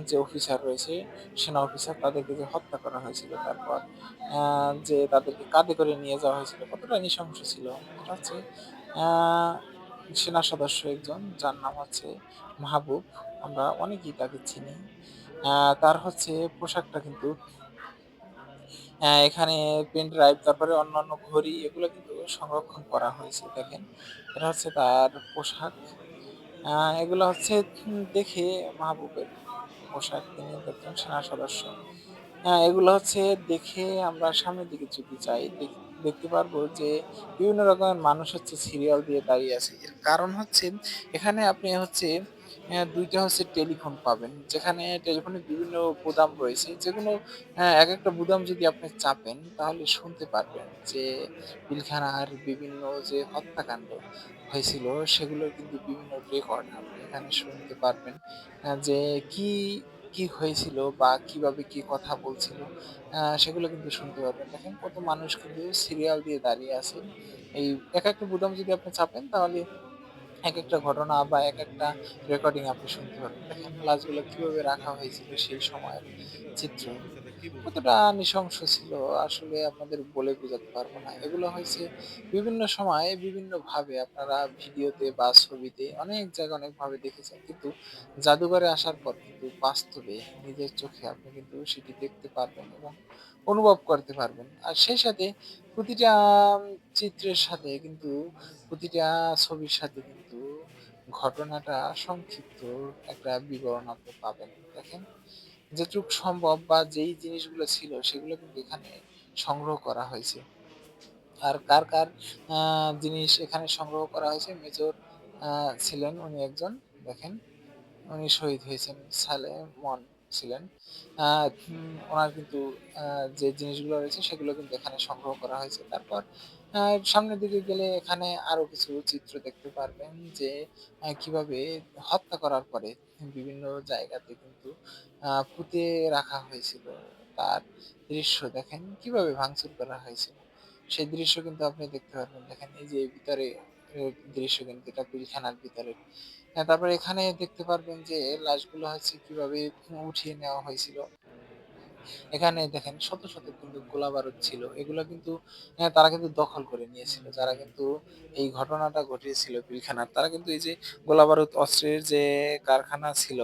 যে অফিসার রয়েছে, সেনা অফিসার তাদেরকে যে হত্যা করা হয়েছিল। তারপর আ যে তাদেরকে কাঁধে করে নিয়ে যাওয়া হয়েছিল, কতটা নৃশংস ছিল। এটা হচ্ছে আ সেনা সদস্য একজন যার নাম হচ্ছে মাহবুব। আমরা অনেকেই তাকে চিনি। আ তার হচ্ছে পোশাকটা কিন্তু এখানে পেন ড্রাইভ, তারপরে অন্যান্য ঘড়ি এগুলো কিন্তু সংরক্ষণ করা হয়েছে। দেখেন, এটা হচ্ছে তার পোশাক। আ এগুলা হচ্ছে দেখে মাহবুবের পোশাক, তিনি একজন সেনা সদস্য। এগুলো হচ্ছে দেখে আমরা সামনের দিকে যদি যাই দেখতে পারবো যে বিভিন্ন রকমের মানুষ হচ্ছে সিরিয়াল দিয়ে দাঁড়িয়ে আছে। এর কারণ হচ্ছে এখানে আপনি হচ্ছে ২ টা হচ্ছে টেলিফোন পাবেন। যেখানে টেলিফোনের বিভিন্ন বোতাম রয়েছে যেগুলো একেকটা বোতাম যদি আপনি চাপেন তাহলে শুনতে পারবেন যে পিলখানার বিভিন্ন যে হত্যাকাণ্ড হয়েছিল সেগুলোর কিন্তু বিভিন্ন রেকর্ড আপনি এখানে শুনতে পারবেন। যে কি কি হয়েছিল বা কিভাবে কি কথা বলছিল সেগুলো কিন্তু শুনতে পারবেন। দেখেন কত মানুষ কিন্তু সিরিয়াল দিয়ে দাঁড়িয়ে আছে। এই একেকটা বোতাম যদি আপনি চাপেন তাহলে একেকটা ঘটনা বা একেকটা রেকর্ডিং আপনি শুনতে পারবেন। দেখেন লাশগুলো কিভাবে রাখা হয়েছিল সেই সময়ের চিত্র। কতটা নৃশংস ছিল আসলে আপনাদের বলে বোঝাতে পারবো না। এগুলো হয়েছে বিভিন্ন সময়ে বিভিন্নভাবে আপনারা ভিডিওতে বা ছবিতে অনেক জায়গায় অনেকভাবে দেখেছেন। কিন্তু জাদুঘরে আসার পর কিন্তু বাস্তবে নিজের চোখে আপনি কিন্তু সেটি দেখতে পারবেন এবং অনুভব করতে পারবেন। আর সেই সাথে প্রতিটা চিত্রের সাথে কিন্তু প্রতিটা ছবির সাথে কিন্তু ঘটনাটা সংক্ষিপ্ত একটা বিবরণ আপনি পাবেন। দেখেন যেটুক সম্ভব বা যেই জিনিসগুলো ছিল সেগুলো কিন্তু এখানে সংগ্রহ করা হয়েছে। আর কার আ জিনিস এখানে সংগ্রহ করা হয়েছে মেজর আ ছিলেন উনি একজন। দেখেন উনি শহীদ হয়েছেন। সালেমন ছিলেন। আ উনার কিন্তু আ যে জিনিসগুলো রয়েছে সেগুলো কিন্তু এখানে সংগ্রহ করা হয়েছে। তারপর আ সামনের দিকে গেলে এখানে আরো কিছু চিত্র দেখতে পারবেন যে কিভাবে হত্যা করার পরে বিভিন্ন জায়গাতে কিন্তু পুঁতে রাখা হয়েছিল। তার দৃশ্য দেখেন কিভাবে ভাঙচুর করা হয়েছিল। সেই দৃশ্য কিন্তু আপনি দেখতে পারবেন। দেখেন এই যে ভিতরে দৃশ্য কিন্তু এটা পিলখানার ভিতরে। তারপরে এখানে দেখতে পারবেন যে লাশগুলো হচ্ছে কিভাবে উঠিয়ে নেওয়া হয়েছিল। এখানে দেখেন শত, শত কিন্তু গোলাবারুদ ছিল। এগুলো কিন্তু তারা কিন্তু দখল করে নিয়েছিল। যারা কিন্তু এই ঘটনাটা ঘটিয়েছিল পিলখানার, তারা কিন্তু এই যে গোলাবারুদ অস্ত্রের যে কারখানা ছিল,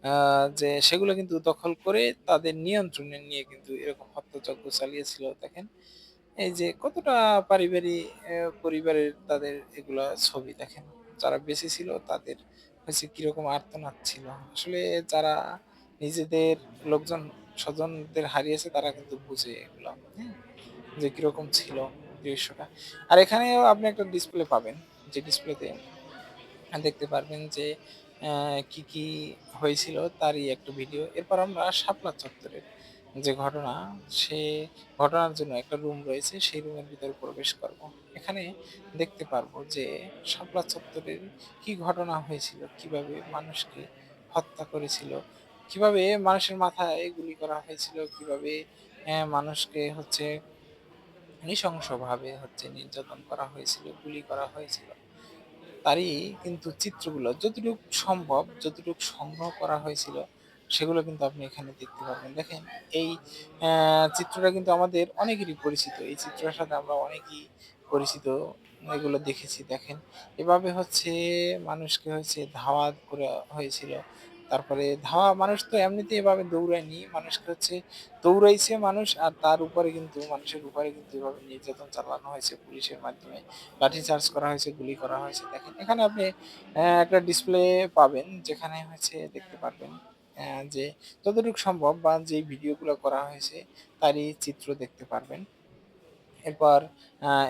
আ যে সেগুলো কিন্তু দখল করে তাদের নিয়ন্ত্রণে নিয়ে কিন্তু এরকম হত্যাযজ্ঞ চালিয়েছিল। দেখেন এই যে কতটা পরিবারের তাদের এগুলা ছবি দেখেন। যারা বেঁচে ছিল তাদের হচ্ছে কিরকম আর্তনাদ ছিল। আসলে যারা নিজেদের লোকজন স্বজনদের হারিয়েছে তারা কিন্তু বুঝে এগুলা। হুম? যে কিরকম ছিল দৃশ্যটা। আর এখানেও আপনি একটা ডিসপ্লে পাবেন। যে ডিসপ্লেতে দেখতে পারবেন যে কি, কি হয়েছিল তারই একটা ভিডিও। এরপর আমরা শাপলা চত্বরের যে ঘটনা, সে ঘটনার জন্য একটা রুম রয়েছে। সেই রুমের ভিতরে প্রবেশ করব। এখানে দেখতে পারবো যে শাপলা চত্বরের কি ঘটনা হয়েছিল, কিভাবে মানুষকে হত্যা করেছিল, কিভাবে মানুষের মাথায় গুলি করা হয়েছিল, কিভাবে মানুষকে হচ্ছে নৃশংসভাবে হচ্ছে নির্যাতন করা হয়েছিল, গুলি করা হয়েছিল। তারই কিন্তু চিত্রগুলো যতটুক সম্ভব, যতটুক সংগ্রহ করা হয়েছিল, সেগুলো কিন্তু আপনি এখানে দেখতে পারবেন। দেখেন এই চিত্রটা কিন্তু আমাদের অনেকেরই পরিচিত। এই চিত্রের সাথে আমরা অনেকেই পরিচিত। এগুলো দেখেছি। দেখেন এভাবে হচ্ছে মানুষকে হচ্ছে ধাওয়া করা হয়েছিল। তারপরে ধাওয়া মানুষ তো এমনিতেই এভাবে দৌড়ায়নি। মানুষকে হচ্ছে দৌড়াইছে মানুষ, আর তার উপরে কিন্তু মানুষের উপরে কিন্তু এভাবে নির্যাতন চালানো হয়েছে পুলিশের মাধ্যমে। লাঠিচার্জ করা হয়েছে, গুলি করা হয়েছে। দেখেন এখানে আপনি একটা ডিসপ্লে পাবেন যেখানে হচ্ছে দেখতে পারবেন যে যতটুকু সম্ভব বা যেই ভিডিওগুলো করা হয়েছে তারই চিত্র দেখতে পারবেন। এরপর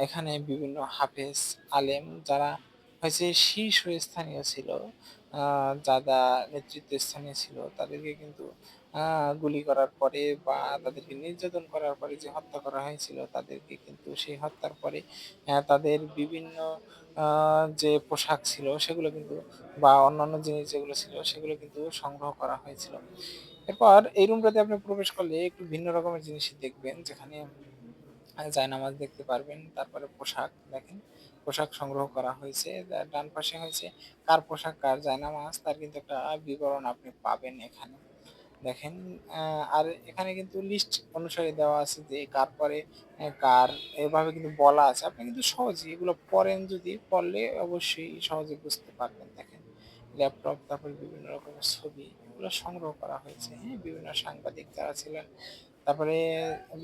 এখানে বিভিন্ন হাফেজ, আলেম যারা হচ্ছে শীর্ষস্থানীয় ছিল, যারা নেতৃত্বস্থানীয় ছিল তাদেরকে কিন্তু গুলি করার পরে বা তাদেরকে নির্যাতন করার পরে যে হত্যা করা হয়েছিল, তাদেরকে কিন্তু সেই হত্যার পরে তাদের বিভিন্ন যে পোশাক ছিল সেগুলো কিন্তু বা অন্যান্য জিনিস যেগুলো ছিল সেগুলো কিন্তু সংগ্রহ করা হয়েছিল। এরপর এই রুমটাতে আপনি প্রবেশ করলে একটু ভিন্ন রকমের জিনিস দেখবেন, যেখানে জায়নামাজ দেখতে পারবেন। তারপরে পোশাক দেখেন, পোশাক সংগ্রহ করা হয়েছে। ডান পাশে হয়েছে কার পোশাক, কার জায়নামাজ তার কিন্তু একটা বিবরণ আপনি পাবেন এখানে। দেখেন আর এখানে কিন্তু লিস্ট অনুসারে দেওয়া আছে যে কার পরে কার, এভাবে কিন্তু বলা আছে। আপনি কিন্তু সহজেই এগুলো পড়েন, যদি পড়লে অবশ্যই সহজে বুঝতে পারবেন। দেখেন ল্যাপটপ, তারপরে বিভিন্ন রকমের ছবি এগুলো সংগ্রহ করা হয়েছে। হ্যাঁ, বিভিন্ন সাংবাদিক যারা ছিলেন, তারপরে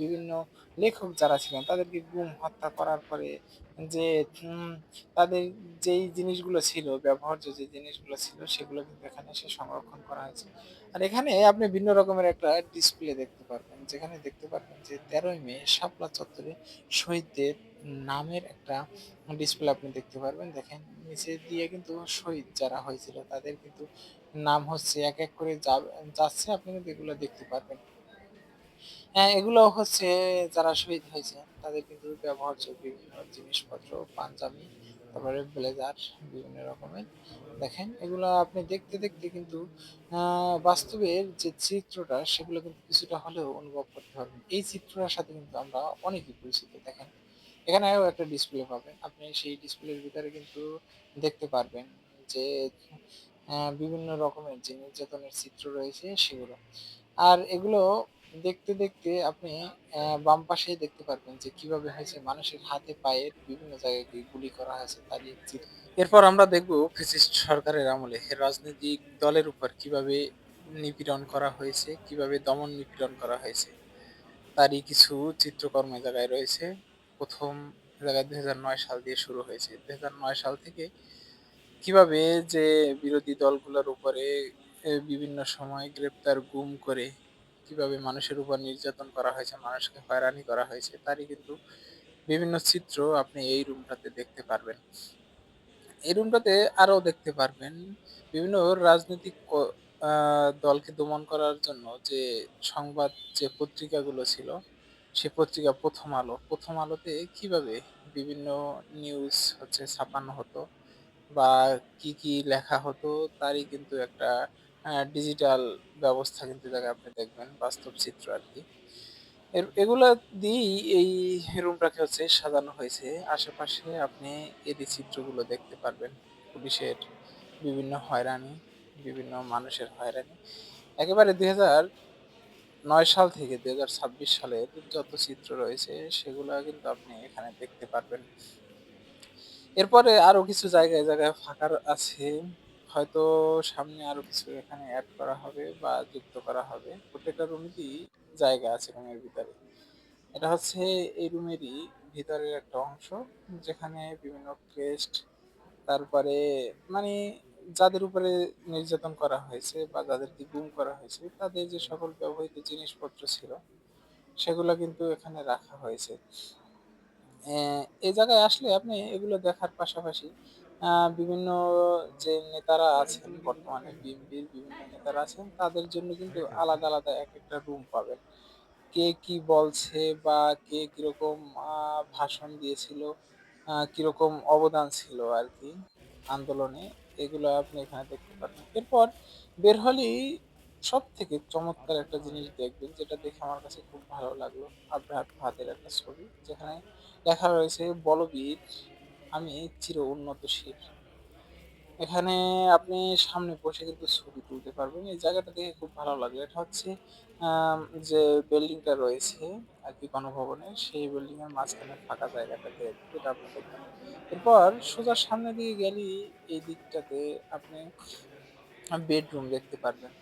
বিভিন্ন লেখক যারা ছিলেন তাদেরকে গুম হত্যা করার পরে যে উম, তাদের যেই জিনিসগুলো ছিল, ব্যবহার্য যে জিনিসগুলো ছিল সেগুলো কিন্তু এখানে এসে সংরক্ষণ করা হয়েছে। আর এখানে আপনি ভিন্ন রকমের একটা ডিসপ্লে দেখতে পারবেন, যেখানে দেখতে পারবেন যে 13ই মে শাপলা চত্বরে শহীদদের নামের একটা ডিসপ্লে আপনি দেখতে পারবেন। দেখেন নিচে দিয়ে কিন্তু শহীদ যারা হয়েছিল তাদের কিন্তু নাম হচ্ছে এক এক করে যাচ্ছে, আপনি কিন্তু এগুলো দেখতে পারবেন। হ্যাঁ, এগুলো হচ্ছে যারা শহীদ হয়েছেন তাদের কিন্তু ব্যবহার্য বিভিন্ন জিনিসপত্র, পাঞ্জাবি, তারপরে ব্লেজার বিভিন্ন রকমের। দেখেন এগুলা আপনি দেখতে দেখতে কিন্তু বাস্তবের যে চিত্রটা সেগুলো কিন্তু কিছুটা হলেও অনুভব করতে পারবেন। এই চিত্রটার সাথে কিন্তু আমরা অনেকেই পরিচিত। দেখেন এখানেও একটা ডিসপ্লে পাবেন। আপনি সেই ডিসপ্লের ভিতরে কিন্তু দেখতে পারবেন যে বিভিন্ন রকমের যে নির্যাতনের চিত্র রয়েছে সেগুলো। আর এগুলো দেখতে দেখতে আপনি বাম পাশে দেখতে পারবেন যে কিভাবে হয়েছে মানুষের হাতে পায়ের বিভিন্ন জায়গায় গুলি করা হয়েছে তারই চিত্র। এরপর আমরা দেখব ফ্যাসিস্ট সরকারের আমলে রাজনৈতিক দলের উপর কিভাবে নিপীড়ন করা হয়েছে, কিভাবে দমন নিপীড়ন করা হয়েছে তারই কিছু চিত্রকর্ম এ জায়গায় রয়েছে। প্রথম জায়গায় 2009 সাল দিয়ে শুরু হয়েছে। 2009 সাল থেকে কিভাবে যে বিরোধী দলগুলোর উপরে বিভিন্ন সময় গ্রেপ্তার, গুম করে কিভাবে মানুষের উপর নির্যাতন করা হয়েছে, মানুষকে হয়রানি করা হয়েছে তারই কিন্তু বিভিন্ন চিত্র আপনি এই রুমটাতে দেখতে পারবেন। এই রুমটাতে আরো দেখতে পারবেন বিভিন্ন রাজনৈতিক দলকে দমন করার জন্য যে সংবাদ, যে পত্রিকাগুলো ছিল, সে পত্রিকা প্রথম আলো। প্রথম আলোতে কিভাবে বিভিন্ন নিউজ হচ্ছে ছাপানো হতো বা কি কি লেখা হতো তারই কিন্তু একটা ডিজিটাল ব্যবস্থা কিন্তু জায়গায় আপনি দেখবেন, বাস্তব চিত্র আর কি। এগুলা দিয়েই এই রুমটাকে হচ্ছে সাজানো হয়েছে। আশেপাশে আপনি এরই চিত্রগুলো দেখতে পারবেন। পুলিশের বিভিন্ন হয়রানি, বিভিন্ন মানুষের হয়রানি। একেবারে 2009 সাল থেকে 2026 সালের যত চিত্র রয়েছে সেগুলা কিন্তু আপনি এখানে দেখতে পারবেন। এরপরে আরো কিছু জায়গায় জায়গায় ফাঁকা আছে। হয়তো সামনে আরো কিছু এখানে এড করা হবে বা যুক্ত করা হবে। প্রত্যেকটা রুমেরই জায়গা আছে রুমের ভিতরে। এটা হচ্ছে এই রুমেরই ভিতরের একটা অংশ, যেখানে বিভিন্ন পেস্ট, তারপরে মানে যাদের উপরে নির্যাতন করা হয়েছে বা যাদেরকে গুম করা হয়েছে তাদের যে সকল ব্যবহৃত জিনিসপত্র ছিল সেগুলো কিন্তু এখানে রাখা হয়েছে। এই জায়গায় আসলে আপনি এগুলো দেখার পাশাপাশি বিভিন্ন যে নেতারা আছেন, বর্তমানে বিএনপির বিভিন্ন নেতারা আছেন তাদের জন্য কিন্তু আলাদা আলাদা এক একটা রুম পাবেন। কে কি বলছে বা কে কিরকম ভাষণ দিয়েছিল, কিরকম অবদান ছিল আর কি আন্দোলনে, এগুলো আপনি এখানে দেখতে পারবেন। এরপর বের হলেই সবথেকে চমৎকার একটা জিনিস দেখবেন যেটা দেখে আমার কাছে খুব ভালো লাগলো। আবরাহাত ফাহাদের একটা ছবি যেখানে লেখা রয়েছে, "বলবীর আমি চির উন্নতশীল।" এখানে আপনি সামনে বসে কিন্তু ছবি তুলতে পারবেন। এই জায়গাটা দেখে খুব ভালো লাগলো। এটা হচ্ছে আম যে বিল্ডিংটা রয়েছে আরকি গণভবনের, সেই বিল্ডিং এর মাঝখানে ফাঁকা জায়গাটাতে যেটা আপনি দেখবেন। এরপর সোজা সামনের দিকে গেলেই এই দিকটাতে আপনি বেডরুম দেখতে পারবেন।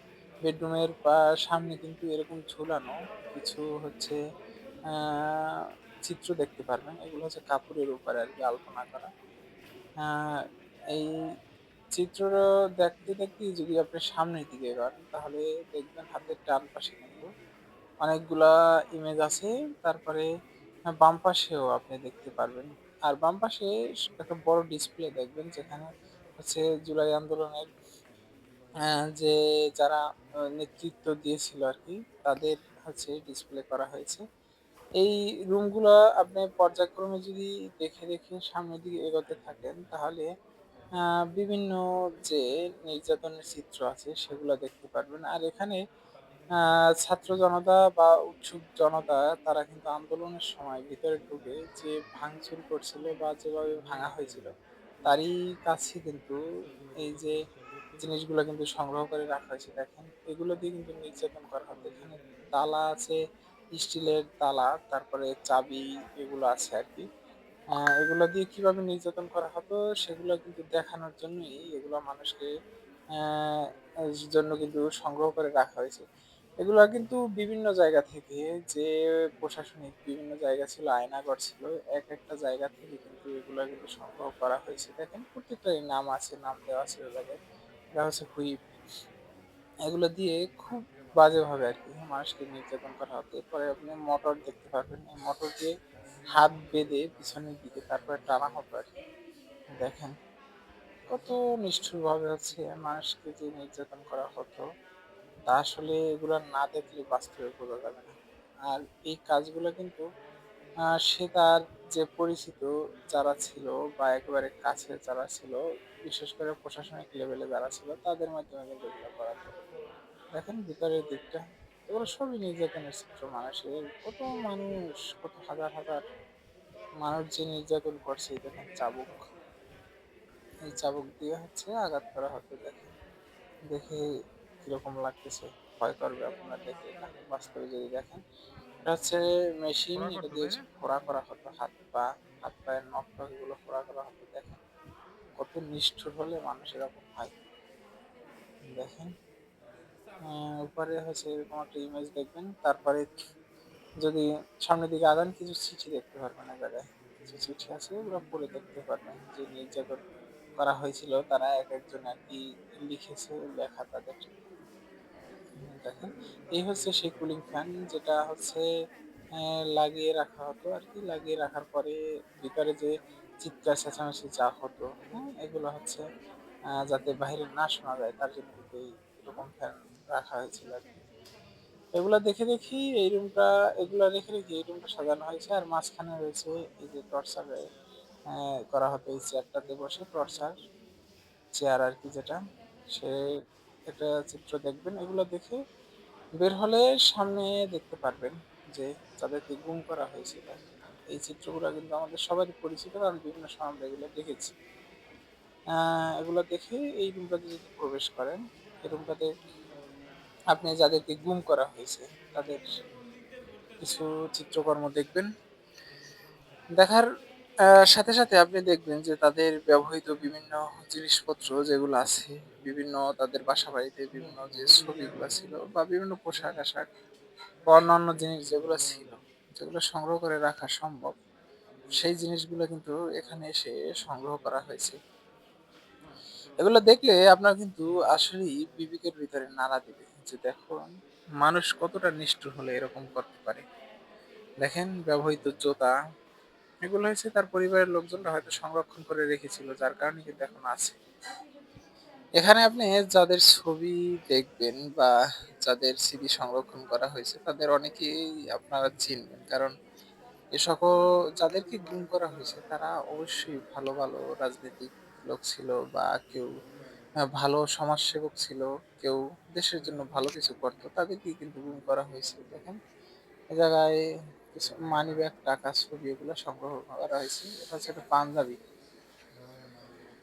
বেডরুমের সামনে কিন্তু এরকম ঝুলানো কিছু হচ্ছে আ চিত্র দেখতে পারবেন। এগুলো হচ্ছে কাপড়ের উপরে আরকি আলপনা করা। আ এই চিত্রটা দেখতে, দেখতেই যদি আপনি সামনের দিকে এগোন তাহলে দেখবেন হাতের ডান পাশে কিন্তু অনেকগুলা ইমেজ আছে। তারপরে বাম পাশেও আপনি দেখতে পারবেন। আর বাম পাশে একটা বড় ডিসপ্লে দেখবেন যেখানে হচ্ছে জুলাই আন্দোলনের আ যে যারা নেতৃত্ব দিয়েছিল আরকি তাদের হচ্ছে ডিসপ্লে করা হয়েছে। এই রুমগুলা আপনি পর্যায়ক্রমে যদি দেখে, দেখে সামনের দিকে এগোতে থাকেন তাহলে আ বিভিন্ন যে নির্যাতনের চিত্র আছে সেগুলা দেখতে পারবেন। আর এখানে আ ছাত্র জনতা বা উৎসুক জনতা তারা কিন্তু আন্দোলনের সময় ভিতরে ঢুকে যে ভাঙচুর করছিল বা যেভাবে ভাঙা হয়েছিল, তারই কাছে কিন্তু এই যে জিনিসগুলা কিন্তু সংগ্রহ করে রাখা হয়েছে দেখেন। এগুলো দিয়ে কিন্তু নির্যাতন করা হতো। এখানে তালা আছে, স্টিলের তালা, তারপরে চাবি এগুলো আছে আরকি। এগুলা দিয়ে কিভাবে নির্যাতন করা হতো সেগুলা কিন্তু দেখানোর জন্যই এগুলা মানুষকে জন্য কিন্তু সংগ্রহ করে রাখা হয়েছে। এগুলা কিন্তু বিভিন্ন জায়গা থেকে যে প্রশাসনিক বিভিন্ন জায়গা ছিল, আয়নাগর ছিল। একেকটা জায়গা থেকে কিন্তু এগুলা কিন্তু সংগ্রহ করা হয়েছে। দেখেন প্রত্যেকটারই নাম আছে, নাম দেওয়া আছে ওই জায়গায়। এটা হচ্ছে হুইপ। এগুলো দিয়ে খুব বাজেভাবে আরকি মানুষকে নির্যাতন করা হতো। এরপরে আপনি মোটর দেখতে পারবেন। এই মোটর দিয়ে হাত বেঁধে পিছনের দিকে তারপরে টানা হতো আরকি। দেখেন কত নিষ্ঠুরভাবে হচ্ছে মানুষকে যে নির্যাতন করা হতো, তা আসলে এগুলা না দেখলে বাস্তবে বোঝা যাবে না। আর এই কাজগুলা কিন্তু সে তার যে পরিচিত যারা ছিল বা একেবারে কাছের যারা ছিল, বিশেষ করে প্রশাসনিক লেভেলে যারা ছিল তাদের মাধ্যমে কিন্তু এগুলো করাতো। দেখেন ভিতরের দিকটা। এগুলো সবই নির্যাতনের চিত্র মানুষের। কত মানুষ, কত হাজার, হাজার মানুষ যে নির্যাতন করছে এই দেখেন চাবুক। এই চাবুক দিয়ে হচ্ছে আঘাত করা হতো দেখেন। দেখে কিরকম লাগতেছে? ভয় করবে আপনার দেখে এটা বাস্তবে যদি দেখেন। এটা হচ্ছে মেশিন, ফোড়া এটা করতো, দিয়ে তাই হচ্ছে না? ফোড়া করা হতো হাত-পা, হাত পায়ের নখ-টখ এগুলো ফোড়া করা হতো দেখেন। কত নিষ্ঠুর হলে মানুষ এরকম হয়। দেখেন উপরে হচ্ছে এরকম একটা ইমেজ দেখবেন। তারপরে যদি সামনের দিকে আগান কিছু চিঠি দেখতে পারবেন এই জায়গায়। কিছু চিঠি আছে ওগুলো পড়ে দেখতে পারবেন যে নির্যাতন করা হয়েছিল তারা একেকজন আরকি লিখেছে লেখা তাদের। দেখেন এই হচ্ছে সেই কুলিং ফ্যান যেটা হচ্ছে লাগিয়ে রাখা হতো আরকি। লাগিয়ে রাখার পরে ভিতরে যে চিৎকার চেঁচামেচি যা হতো, হ্যাঁ? এগুলো হচ্ছে যাতে বাহিরে না শোনা যায় তার জন্য কিন্তু এরকম ফ্যান রাখা হয়েছিল আরকি। এগুলা দেখে দেখি এই রুমটা এগুলা রেখে, রেখে এই রুমটা সাজানো হয়েছে। আর মাঝখানে রয়েছে এই যে টর্চার করা হতো এই চেয়ারটাতে বসে টর্চার চেয়ার আরকি যেটা। সে একটা চিত্র দেখবেন। এগুলো দেখে বের হলে সামনে দেখতে পারবেন যে যাদেরকে গুম করা হয়েছিল। এই চিত্রগুলা কিন্তু আমাদের সবারই পরিচিত কারণ বিভিন্ন সময় আমরা এগুলো দেখেছি। আ এগুলো দেখে এই রুমটাতে যদি প্রবেশ করেন, এই রুমটাতে আপনি যাদেরকে গুম করা হয়েছে তাদের কিছু চিত্রকর্ম দেখবেন। দেখার সাথে, সাথে আপনি দেখবেন যে তাদের ব্যবহৃত বিভিন্ন জিনিসপত্র যেগুলো আছে, বিভিন্ন তাদের বাসাবাড়িতে বিভিন্ন যে ছবিগুলা ছিল বা বিভিন্ন পোশাক-আশাক বা অন্যান্য জিনিস যেগুলো ছিল, যেগুলো সংগ্রহ করে রাখা সম্ভব, সেই জিনিসগুলো কিন্তু এখানে এসে সংগ্রহ করা হয়েছে। এগুলো দেখলে আপনার কিন্তু আসলেই বিবেকের ভিতরে নাড়া দিবে যে দেখুন মানুষ কতটা নিষ্ঠুর হলে এরকম করতে পারে। দেখেন ব্যবহৃত জুতা এগুলো হচ্ছে তার পরিবারের লোকজনরা হয়তো সংরক্ষণ করে রেখেছিল যার কারণে কিন্তু এখন আছে। এখানে আপনি যাদের ছবি দেখবেন বা যাদের স্মৃতি সংরক্ষণ করা হয়েছে তাদের অনেকেই আপনারা চিনবেন। কারণ এ সকল যাদেরকে গুম করা হয়েছে তারা অবশ্যই ভালো, ভালো রাজনৈতিক লোক ছিল বা কেউ ভালো সমাজসেবক ছিল, কেউ দেশের জন্য ভালো কিছু করত, তাদেরকেই কিন্তু গুম করা হয়েছে। দেখেন এ জায়গায় কিছু মানিব্যাগ, টাকা, ছবি এগুলো সংগ্রহ করা হয়েছে। এটা হচ্ছে একটা পাঞ্জাবি।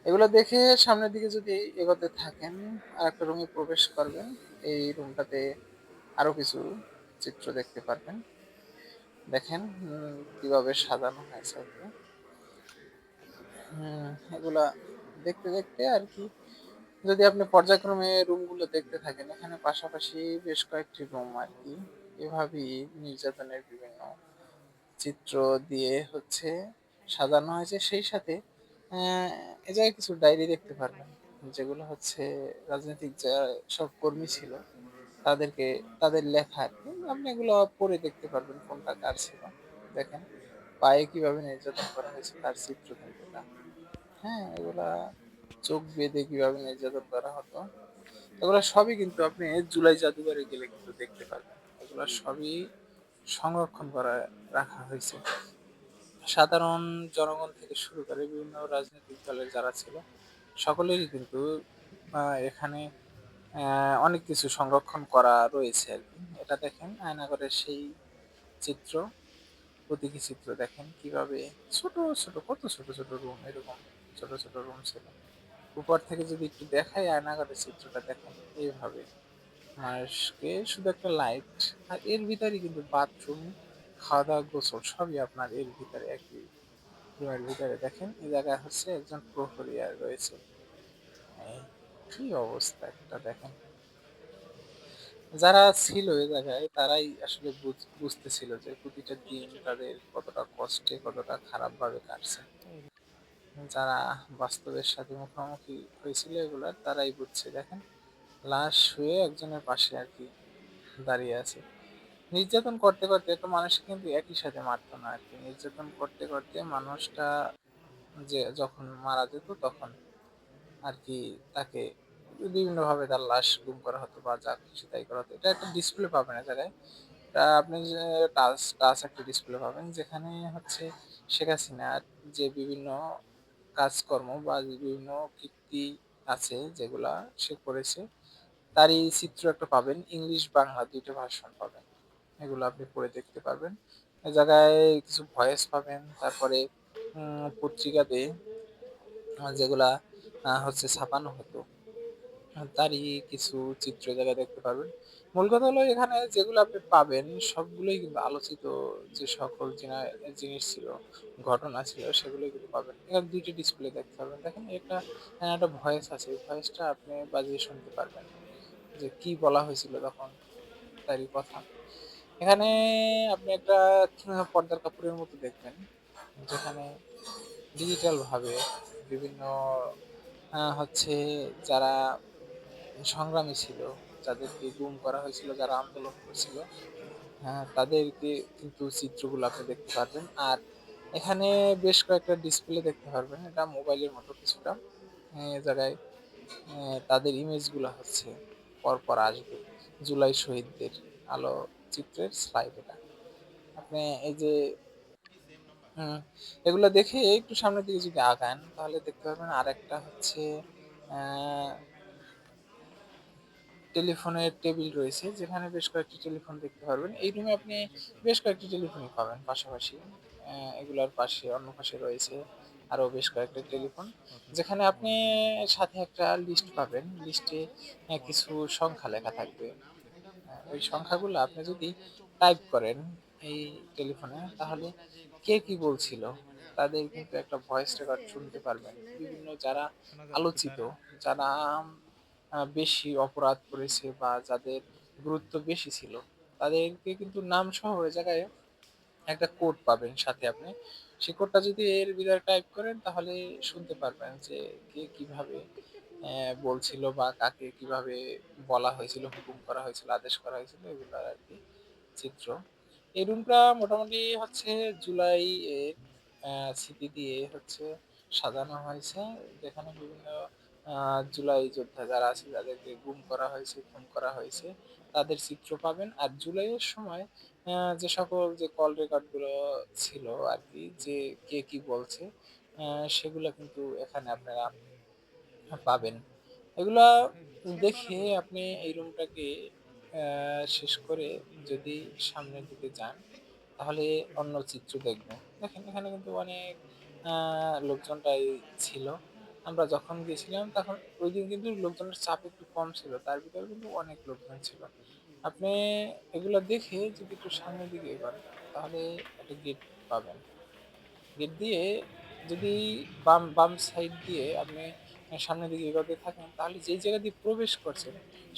এগুলো দেখে সামনের দিকে যদি এগোতে থাকেন, আর একটা রুমে প্রবেশ করবেন। এই রুমটাতে আরো কিছু চিত্র দেখতে পারবেন। দেখেন কিভাবে সাজানো হয়েছে আর কি। এগুলা দেখতে দেখতে আর কি, যদি আপনি পর্যায়ক্রমে রুমগুলো দেখতে থাকেন, এখানে পাশাপাশি বেশ কয়েকটি রুম আর কি এভাবেই নির্যাতনের বিভিন্ন চিত্র দিয়ে হচ্ছে সাজানো হয়েছে। সেই সাথে আহ, এ জায়গায় কিছু ডায়েরি দেখতে পারবেন, যেগুলো হচ্ছে রাজনৈতিক যা সব কর্মী ছিল তাদেরকে, তাদের লেখা আর কি। আপনি এগুলো পড়ে দেখতে পারবেন কোনটা কার ছিল। দেখেন পায়ে কিভাবে নির্যাতন করা হয়েছে তার চিত্র কিন্তু এটা। হ্যাঁ, এগুলা চোখ বেঁধে কিভাবে নির্যাতন করা হতো, এগুলো সবই কিন্তু আপনি জুলাই জাদুঘরে গেলে কিন্তু দেখতে পারবেন। এগুলো সবই সংরক্ষণ করা রাখা হয়েছে। সাধারণ জনগণ থেকে শুরু করে বিভিন্ন রাজনৈতিক দলের যারা ছিল সকলেরই কিন্তু এখানে অনেক কিছু সংরক্ষণ করা রয়েছে আর কি। এটা দেখেন আয়নাগরের সেই চিত্র, প্রতীকী চিত্র। দেখেন কিভাবে ছোট ছোট, কত ছোট ছোট রুম, এরকম ছোট ছোট রুম ছিল। উপর থেকে যদি একটু দেখাই আয়নাগরের চিত্রটা, দেখেন এইভাবে মানুষকে শুধু একটা লাইট, আর এর ভিতরে কিন্তু বাথরুম, খাওয়া দাওয়া, গোসল সবই আপনার এর ভিতরে, একই রুমের ভিতরে। দেখেন এই জায়গায় হচ্ছে একজন প্রহরী আর রয়েছে। এই কি অবস্থা একটা দেখেন। যারা ছিল এই জায়গায় তারাই আসলে বুঝতেছিল যে প্রতিটা দিন তাদের কতটা কষ্টে, কতটা খারাপ ভাবে কাটছে। যারা বাস্তবের সাথে মুখোমুখি হয়েছিল এগুলার, তারাই বুঝছে। দেখেন লাশ শুয়ে একজনের পাশে আর কি দাঁড়িয়ে আছে। নির্যাতন করতে করতে তো মানুষ কিন্তু একই সাথে মারতো না আর কি। নির্যাতন করতে করতে মানুষটা যে যখন মারা যেত তখন আর কি তাকে বিভিন্নভাবে তার লাশ গুম করা হতো বা যা খুশি তাই করা হতো। এটা একটা ডিসপ্লে পাবেন এই জায়গায়। এটা আপনি যে টাচ টাচ একটা ডিসপ্লে পাবেন, যেখানে হচ্ছে শেখ হাসিনার যে বিভিন্ন কাজকর্ম বা যে বিভিন্ন কীর্তি আছে যেগুলা সে করেছে, তারই চিত্র একটা পাবেন। ইংলিশ বাংলা দুইটা ভার্সন পাবেন। এগুলো আপনি পড়ে দেখতে পারবেন। এ জায়গায় কিছু ভয়েস পাবেন। তারপরে পত্রিকাতে যেগুলা হচ্ছে ছাপানো হতো, তারই কিছু চিত্র এ জায়গায় দেখতে পারবেন। মূল কথা হলো এখানে যেগুলো আপনি পাবেন সবগুলোই কিন্তু আলোচিত যে সকল জিনিস ছিল, ঘটনা ছিল, সেগুলোই কিন্তু পাবেন। এখানে দুইটি ডিসপ্লে দেখতে পারবেন। দেখেন এটা একটা ভয়েস আছে, এই ভয়েসটা আপনি বাজিয়ে শুনতে পারবেন যে কি বলা হয়েছিল তখন, তারই কথা। এখানে আপনি একটা পর্দার কাপড়ের মতো দেখবেন, যেখানে ডিজিটাল ভাবে বিভিন্ন হচ্ছে যারা সংগ্রামী ছিল, যাদেরকে গুম করা হয়েছিল, যারা আন্দোলন করছিল, হ্যাঁ তাদেরকে কিন্তু চিত্রগুলো আপনি দেখতে পারবেন। আর এখানে বেশ কয়েকটা ডিসপ্লে দেখতে পারবেন, এটা মোবাইলের মতো কিছুটা। এ জায়গায় তাদের ইমেজগুলো হচ্ছে পরপর আসবে। জুলাই শহীদদের আলো চিত্রের স্লাইড এটা। আপনি এই যে হুম, এগুলো দেখে একটু সামনের দিকে যদি আগান তাহলে দেখতে পারবেন আরেকটা হচ্ছে আহ টেলিফোনের টেবিল রয়েছে, যেখানে বেশ কয়েকটি টেলিফোন দেখতে পারবেন। এই রুমে আপনি বেশ কয়েকটি টেলিফোনই পাবেন পাশাপাশি। এগুলার পাশে, অন্য পাশে রয়েছে আরো বেশ কয়েকটা টেলিফোন, যেখানে আপনি সাথে একটা লিস্ট পাবেন। লিস্টে কিছু সংখ্যা লেখা থাকবে। ওই সংখ্যাগুলো আপনি যদি টাইপ করেন এই টেলিফোনে, তাহলে কে কি বলছিল তাদের কিন্তু একটা ভয়েস রেকর্ড শুনতে পারবেন। বিভিন্ন যারা আলোচিত, যারা বেশি অপরাধ করেছে বা যাদের গুরুত্ব বেশি ছিল, তাদেরকে কিন্তু নাম সহ ওই জায়গায় একটা কোড পাবেন সাথে আপনি। সেই কোডটা যদি এর ভিতরে টাইপ করেন তাহলে শুনতে পারবেন যে কে কিভাবে বলছিল বা কাকে কিভাবে বলা হয়েছিল, হুকুম করা হয়েছিল, আদেশ করা হয়েছিল, এগুলো আর কি চিত্র। এই রুমটা মোটামুটি হচ্ছে জুলাই এর স্মৃতি দিয়ে হচ্ছে সাজানো হয়েছে, যেখানে বিভিন্ন জুলাই যোদ্ধা যারা আছে যাদেরকে গুম করা হয়েছে, খুন করা হয়েছে, তাদের চিত্র পাবেন। আর জুলাইয়ের সময় যে সকল যে কল রেকর্ড গুলো ছিল আর কি, যে কে কি বলছে, সেগুলো কিন্তু এখানে আপনারা পাবেন। এগুলা দেখে আপনি এই রুমটাকে শেষ করে যদি সামনের দিকে যান, তাহলে অন্য চিত্র দেখবেন। দেখেন এখানে কিন্তু অনেক লোকজনটাই ছিল। আমরা যখন গেছিলাম তখন ঐদিন কিন্তু লোকজনের চাপ একটু কম ছিল। তার ভিতরে কিন্তু অনেক লোকজন ছিল। আপনি এগুলা দেখে যদি একটু সামনের দিকে এগোন, তাহলে একটা গেট পাবেন। গেট দিয়ে যদি বাম সাইড দিয়ে আপনি সামনের দিকে এগোতে থাকেন, তাহলে যেই জায়গা দিয়ে প্রবেশ করছেন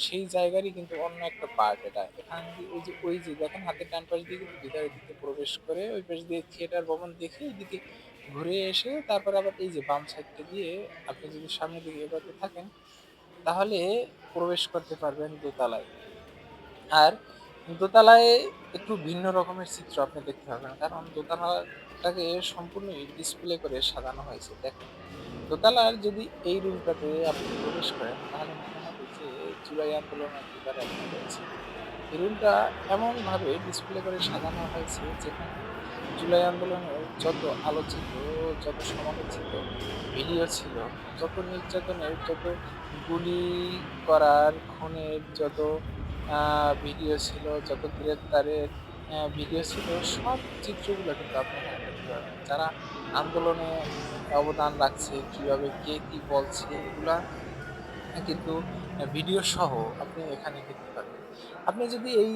সেই জায়গারই কিন্তু অন্য একটা পার্ট এটা। এখান দিয়ে ওই যে দেখেন হাতের ডান পাশ দিয়ে কিন্তু ভিতরের দিকে প্রবেশ করে ওই পাশ দিয়ে থিয়েটার ভবন দেখে ওইদিকে ঘুরে এসে তারপর আবার এই যে বাম সাইডটা দিয়ে আপনি যদি সামনের দিকে এগোতে থাকেন, তাহলে প্রবেশ করতে পারবেন দোতলায়। আর দোতলায় একটু ভিন্ন রকমের চিত্র আপনি দেখতে পাবেন, কারণ দোতলাটাকে সম্পূর্ণই ডিসপ্লে করে সাজানো হয়েছে। দেখেন দোতলার যদি এই রুমটাতে আপনি প্রবেশ করেন, তাহলে মনে হবে যে জুলাই আন্দোলনের ভিতরে আপনি রয়েছেন। এই রুমটা এমন ভাবে ডিসপ্লে করে সাজানো হয়েছে, যেখানে জুলাই আন্দোলনের যত আলোচিত, যত সমালোচিত ভিডিও ছিল, যত নির্যাতনের, যত গুলি করার, খুনের যত ভিডিও ছিল, যত গ্রেপ্তারের ভিডিও ছিল, সব চিত্রগুলো কিন্তু আপনি এখানে দেখতে পাবেন। যারা আন্দোলনে অবদান রাখছে, কিভাবে কে কি বলছে, এগুলা কিন্তু ভিডিও সহ আপনি এখানে দেখতে পারবেন। আপনি যদি এই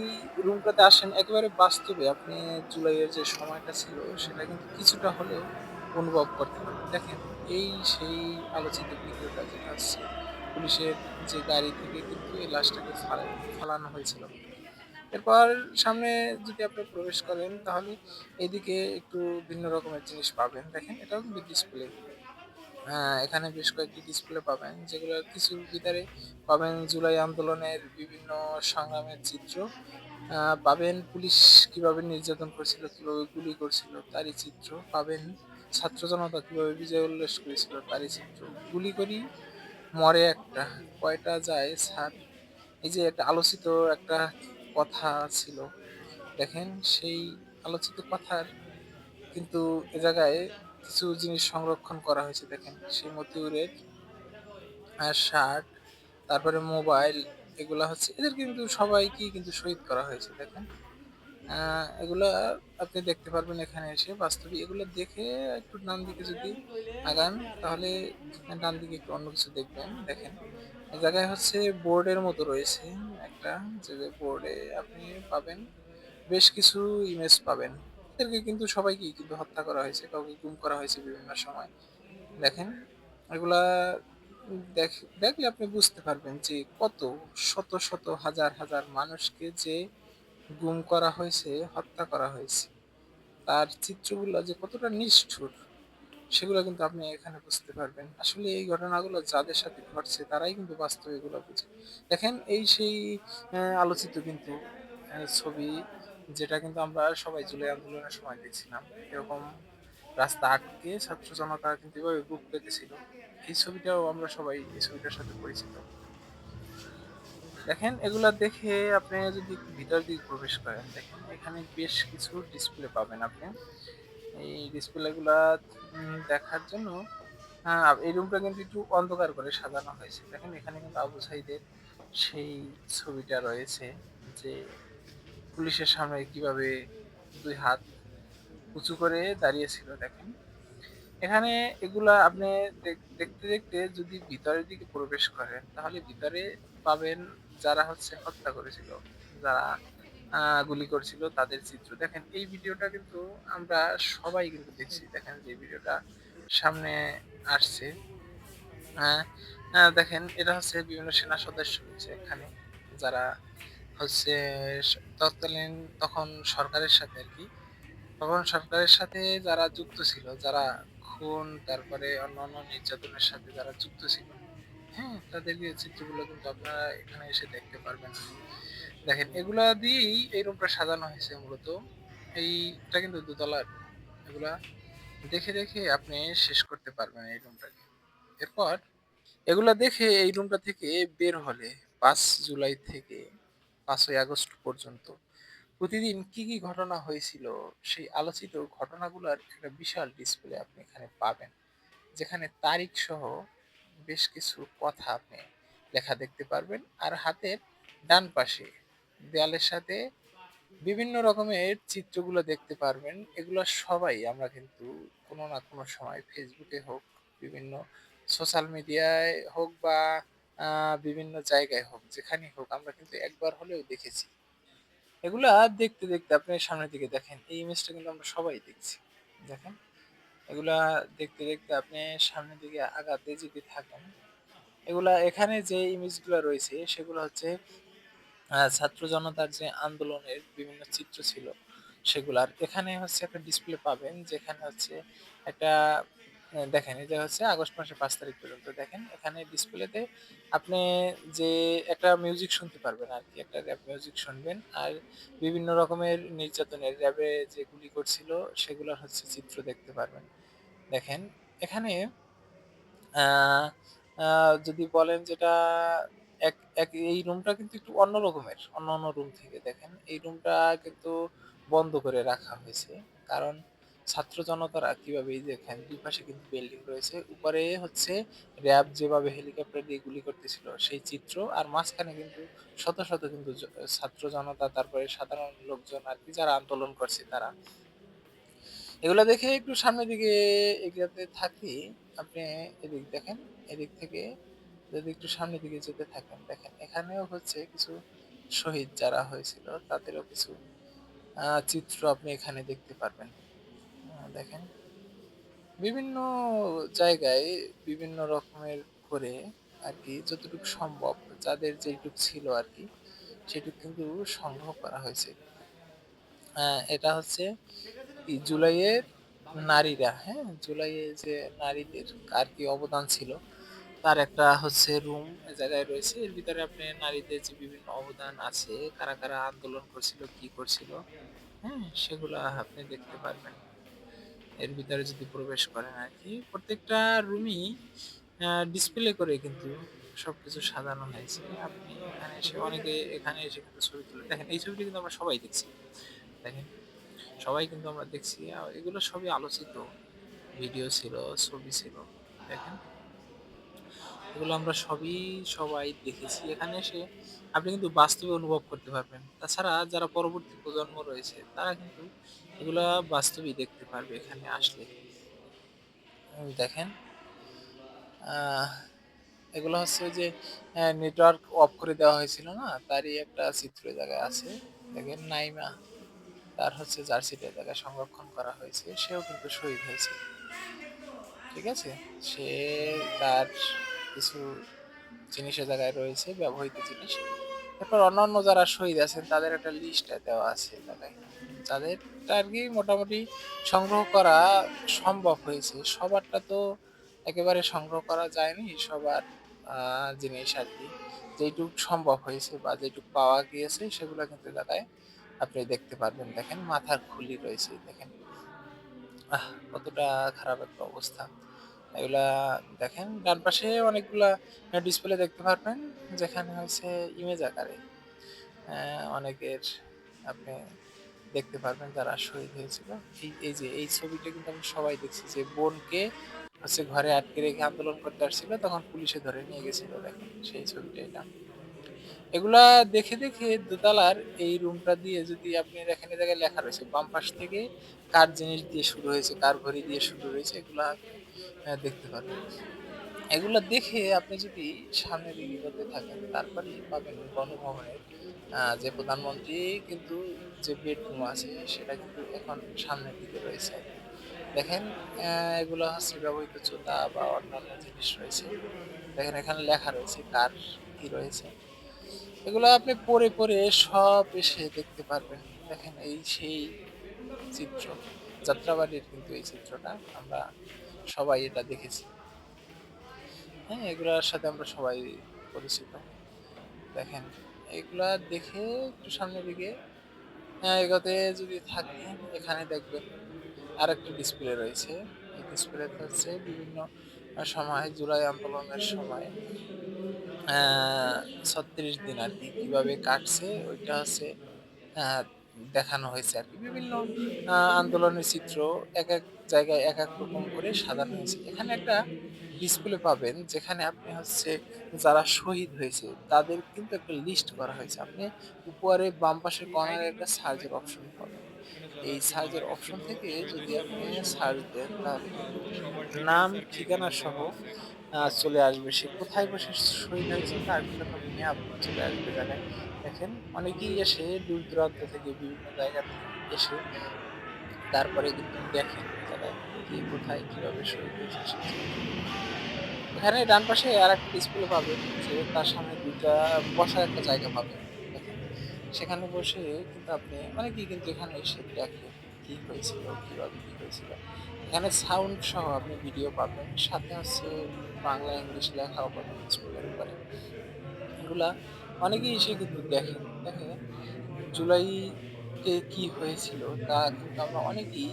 রুমটাতে আসেন, একেবারে বাস্তবে আপনি জুলাইয়ের যে সময়টা ছিল সেটা কিন্তু কিছুটা হলেও অনুভব করতে পারবেন। দেখেন এই সেই আলোচিত ভিডিওটা যেটা হচ্ছে পুলিশের যে গাড়ি থেকে কিন্তু এই লাশটাকে ফালানো হয়েছিল। এরপর সামনে যদি আপনি প্রবেশ করেন, তাহলে এদিকে একটু ভিন্ন রকমের জিনিস পাবেন। দেখেন এটাও কিন্তু ডিসপ্লে। এখানে বেশ কয়েকটি ডিসপ্লে পাবেন, যেগুলোর কিছুর ভিতরে পাবেন জুলাই আন্দোলনের বিভিন্ন সংগ্রামের চিত্র, পাবেন পুলিশ কিভাবে নির্যাতন করছিল, কিভাবে গুলি করছিল তারই চিত্র পাবেন, ছাত্র জনতা কিভাবে বিজয় উল্লাস করেছিল তারই চিত্র। গুলি করি মরে একটা, কয়টা যায় স্যার, এই যে একটা আলোচিত একটা কথা ছিল। দেখেন সেই আলোচিত কথার কিন্তু এ জায়গায় কিছু জিনিস সংরক্ষণ করা হয়েছে। দেখেন সেই মতিউরের শার্ট, তারপরে মোবাইল, এগুলা হচ্ছে এদের কিন্তু সবাইকেই কিন্তু শহীদ করা হয়েছে। দেখেন এগুলা আপনি দেখতে পারবেন এখানে এসে বাস্তবে। এগুলো দেখে একটু ডান দিকে যদি আগান, তাহলে ডান দিকে একটু অন্য কিছু দেখবেন। দেখেন এই জায়গায় হচ্ছে বোর্ডের মতো রয়েছে একটা, যে বোর্ডে আপনি পাবেন বেশ কিছু ইমেজ পাবেন। এদেরকে কিন্তু সবাইকেই কিন্তু হত্যা করা হয়েছে, কাউকে গুম করা হয়েছে বিভিন্ন সময়। দেখেন এগুলা দেখলে আপনি বুঝতে পারবেন যে কত শত শত হাজার হাজার মানুষকে যে গুম করা হয়েছে, হত্যা করা হয়েছে, তার চিত্রগুলো যে কতটা নিষ্ঠুর, সেগুলো কিন্তু আপনি এখানে বুঝতে পারবেন। আসলে এই ঘটনাগুলো যাদের সাথে ঘটছে তারাই কিন্তু বাস্তবে এগুলো বুঝে। দেখেন এই সেই আলোচিত কিন্তু ছবি, যেটা কিন্তু আমরা সবাই জুলাই আন্দোলনের সময় দেখছিলাম। এরকম রাস্তা আটকে ছাত্র জনতা কিন্তু এভাবে বুক পেতেছিল। এই ছবিটাও আমরা সবাই এই ছবিটার সাথে পরিচিত। দেখেন এগুলা দেখে আপনি যদি একটু ভিতর দিকে প্রবেশ করেন, দেখেন এখানে বেশ কিছু ডিসপ্লে পাবেন আপনি। এই ডিসপ্লে গুলা দেখার জন্য এই রুমটা কিন্তু একটু অন্ধকার করে সাজানো হয়েছে। দেখেন এখানে কিন্তু আবু সাইদের সেই ছবিটা রয়েছে, যে পুলিশের সামনে কিভাবে দুই হাত উঁচু করে দাঁড়িয়েছিল। দেখেন এখানে এগুলা আপনি দেখতে দেখতে যদি ভিতরের দিকে প্রবেশ করেন, তাহলে ভিতরে পাবেন যারা হচ্ছে হত্যা করেছিল, যারা গুলি করছিল তাদের চিত্র। দেখেন এই ভিডিওটা কিন্তু আমরা সবাই কিন্তু দেখছি। দেখেন যে ভিডিওটা সামনে আসছে, আহ, দেখেন এটা হচ্ছে বিভিন্ন সেনা সদস্য রয়েছে এখানে, যারা হচ্ছে তৎকালীন তখন সরকারের সাথে আর কি, তখন সরকারের সাথে যারা যুক্ত ছিল, যারা খুন তারপরে অন্যান্য নির্যাতনের সাথে যারা যুক্ত ছিল, হ্যাঁ তাদের চিত্রগুলো কিন্তু আপনারা এখানে এসে দেখতে পারবেন। দেখেন এগুলা দিয়েই এই রুমটা সাজানো হয়েছে মূলত। এইটা কিন্তু দোতলার room। এগুলা দেখে দেখে আপনি শেষ করতে পারবেন এই রুমটাকে। এরপর এগুলা দেখে এই রুমটা থেকে বের হলে 5 জুলাই থেকে 5ই আগস্ট পর্যন্ত প্রতিদিন কি কি ঘটনা হয়েছিল, সেই আলোচিত ঘটনাগুলোর একটা বিশাল ডিসপ্লে আপনি এখানে পাবেন, যেখানে তারিখ সহ বেশ কিছু কথা আপনি লেখা দেখতে পারবেন। আর হাতের ডান পাশে দেয়ালের সাথে বিভিন্ন রকমের চিত্রগুলো দেখতে পারবেন। এগুলো সবাই আমরা কিন্তু কোনো না কোনো সময় ফেসবুকে হোক, বিভিন্ন সোশ্যাল মিডিয়ায় হোক বা বিভিন্ন জায়গায় হোক, যেখানেই হোক আমরা কিন্তু একবার হলেও দেখেছি। এগুলা দেখতে, দেখতে আপনি সামনের দিকে দেখেন। এই ইমেজটা কিন্তু আমরা সবাই দেখছি। দেখেন, এগুলা দেখতে, দেখতে আপনি সামনের দিকে আগাতে যদি থাকেন, এগুলা এখানে যে ইমেজগুলা রয়েছে সেগুলো হচ্ছে ছাত্র জনতার যে আন্দোলনের বিভিন্ন চিত্র ছিল সেগুলো। আর এখানে হচ্ছে একটা ডিসপ্লে পাবেন যেখানে হচ্ছে একটা দেখেন এটা হচ্ছে আগস্ট মাসের 5 তারিখ পর্যন্ত। দেখেন এখানে ডিসপ্লেতে আপনি যে একটা মিউজিক শুনতে পারবেন আরকি। একটা র‍্যাপ মিউজিক শুনবেন। আর বিভিন্ন রকমের নির্যাতনের র‍্যাবে যে গুলি করছিল সেগুলোর হচ্ছে চিত্র দেখতে পারবেন। দেখেন এখানে আ আ যদি বলেন যেটা এক এক এই রুমটা কিন্তু একটু অন্য রকমের। অন্যান্য রুম থেকে দেখেন এই রুমটা কিন্তু বন্ধ করে রাখা হয়েছে। কারণ ছাত্র জনতারা কিভাবে এই দেখেন ২ পাশে কিন্তু বিল্ডিং রয়েছে। উপরে হচ্ছে র‍্যাব যেভাবে হেলিকপ্টার দিয়ে গুলি করতেছিল সেই চিত্র। আর মাঝখানে কিন্তু শত, শত কিন্তু ছাত্র জনতা তারপরে সাধারণ লোকজন আরকি যারা আন্দোলন করছে তারা। এগুলা দেখে একটু সামনের দিকে এগোতে থাকি, আপনি এদিক দেখেন, এদিক থেকে যদি একটু সামনের দিকে যেতে থাকেন, দেখেন এখানেও হচ্ছে কিছু শহীদ যারা হয়েছিল তাদেরও কিছু চিত্র আপনি এখানে দেখতে পারবেন। দেখেন বিভিন্ন জায়গায় বিভিন্ন রকমের করে আরকি যতটুকু সম্ভব যাদের যেইটুক ছিল আরকি সেটুক কিন্তু সংগ্রহ করা হয়েছে। এটা হচ্ছে জুলাইয়ের নারীরা, হ্যাঁ? জুলাইয়ে যে নারীদের আর কি অবদান ছিল তার একটা হচ্ছে রুম এ জায়গায় রয়েছে। এর ভিতরে আপনি নারীদের যে বিভিন্ন অবদান আছে, কারা, কারা আন্দোলন করছিল, কি করছিল, হ্যাঁ? সেগুলা আপনি দেখতে পারবেন। এর ভিতরে যদি প্রবেশ করেন আরকি। প্রত্যেকটা রুমই ডিসপ্লে করে কিন্তু সবকিছু সাজানো হয়েছে। আপনি এখানে এসে অনেকে এখানে এসে কিন্তু ছবি তুলে দেখেন এই ছবিটা কিন্তু আমরা সবাই দেখছি। দেখেন সবাই কিন্তু আমরা দেখছি। এগুলো সবই আলোচিত ভিডিও ছিল, ছবি ছিল। দেখেন এগুলো আমরা সবাই দেখেছি। এখানে এসে আপনি কিন্তু বাস্তবে অনুভব করতে পারবেন। তাছাড়া যারা পরবর্তী প্রজন্ম রয়েছে তারা কিন্তু এগুলা বাস্তবেই দেখতে পারবে এখানে আসলে। দেখেন আহ এগুলো হচ্ছে ওই যে নেটওয়ার্ক অফ করে দেওয়া হয়েছিল না? তারই একটা চিত্র এই জায়গায় আছে। দেখেন নাইমা তার হচ্ছে জার্সিটা এই জায়গায় সংরক্ষণ করা হয়েছে। সেও কিন্তু শহীদ হয়েছে। ঠিক আছে? সে তার কিছু জিনিস এ জায়গায় রয়েছে, ব্যবহৃত জিনিস। এরপর অন্যান্য যারা শহীদ আছেন তাদের একটা লিস্ট দেওয়া আছে এই জায়গায়। যাদেরটা আরকি মোটামুটি সংগ্রহ করা সম্ভব হয়েছে। সবারটা তো একেবারে সংগ্রহ করা যায়নি। সবার জিনিস আরকি। যেইটুক সম্ভব হয়েছে বা যেইটুক পাওয়া গিয়েছে সেগুলা কিন্তু এই জায়গায় আপনি দেখতে পারবেন। দেখেন মাথার খুলি রয়েছে। দেখেন কতটা খারাপ একটা অবস্থা। এগুলা দেখেন ডান পাশে অনেকগুলা ডিসপ্লে দেখতে পারবেন যেখানে হচ্ছে ইমেজ আকারে অনেকের আপনি দেখতে পারবেন যারা শহীদ হয়েছিল। এই যে এই ছবিটা কিন্তু আমরা সবাই দেখছি যে বোনকে হচ্ছে ঘরে আটকে রেখে আন্দোলন করতে আসছিল তখন পুলিশে ধরে নিয়ে গেছিল দেখেন সেই ছবিটা এটা। এগুলা দেখে, দেখে দোতলার এই রুমটা দিয়ে যদি আপনি দেখেন এই জায়গায় লেখা রয়েছে বাম পাশ থেকে কার জিনিস দিয়ে শুরু হয়েছে, কার ঘড়ি দিয়ে শুরু হয়েছে এগুলা আপনি দেখতে পারবেন। এগুলা দেখে আপনি যদি সামনের দিকে এগোতে থাকেন তারপরেই পাবেন গণভবনের যে প্রধানমন্ত্রী কিন্তু যে বেডরুম আছে সেটা কিন্তু এখন সামনের দিকে রয়েছে আরকি। দেখেন এগুলা হচ্ছে ব্যবহৃত জুতা বা অন্যান্য জিনিস রয়েছে। দেখেন এখানে লেখা রয়েছে কার কি রয়েছে। এগুলা আপনি পড়ে, পড়ে সব এসে দেখতে পারবেন। দেখেন এই সেই চিত্র। যাত্রাবাড়ির কিন্তু এই চিত্রটা। আমরা সবাই এটা দেখেছি। হ্যাঁ? এগুলার সাথে আমরা সবাই পরিচিত। দেখেন এগুলা দেখে একটু সামনের দিকে এগোতে যদি থাকেন এখানে দেখবেন আরেকটা ডিসপ্লে রয়েছে। এই ডিসপ্লেতে হচ্ছে বিভিন্ন সময় জুলাই আন্দোলনের সময় অ্যা ৩৬ দিন আরকি কিভাবে কাটছে ওইটা হচ্ছে আ দেখানো হয়েছে আরকি। বিভিন্ন আন্দোলনের চিত্র একেক জায়গায় একেক রকম করে সাজানো হয়েছে। এখানে একটা ডিসপ্লে পাবেন যেখানে আপনি হচ্ছে যারা শহীদ হয়েছে তাদের কিন্তু একটা লিস্ট করা হয়েছে। আপনি উপরে বাম পাশের কর্নারে একটা সার্চের অপশন পাবেন। এই সার্চের অপশন থেকে যদি আপনি সার্চ দেন তাহলে কিন্তু নাম, ঠিকানা সহ চলে আসবে। সে কোথায় বসে শহীদ হয়েছে তার কিন্তু একটা ম্যাপ চলে আসবে জায়গায়। দেখেন অনেকেই এসে দূর-দূরান্ত থেকে বিভিন্ন জায়গা থেকে এসে তারপরে কিন্তু দেখেন ওই জায়গায় কে কোথায় কিভাবে শহীদ হয়েছে সেই জিনিসগুলো। এখানে ডান পাশে আরেকটা ডিসপ্লে পাবেন যে তার সামনে ২ টা বসার একটা জায়গা পাবেন। দেখেন সেখানে বসে কিন্তু আপনি অনেকেই কিন্তু এখানে এসে দেখে কি হয়েছিল, কিভাবে কি হয়েছিল। এখানে সাউন্ড সহ আপনি ভিডিও পাবেন। সাথে হচ্ছে বাংলা, ইংলিশ লেখাও পাবেন ডিসপ্লের উপরে। এগুলা অনেকেই এসে কিন্তু দেখেন। দেখে জুলাইতে কি হয়েছিল তা কিন্তু আমরা অনেকেই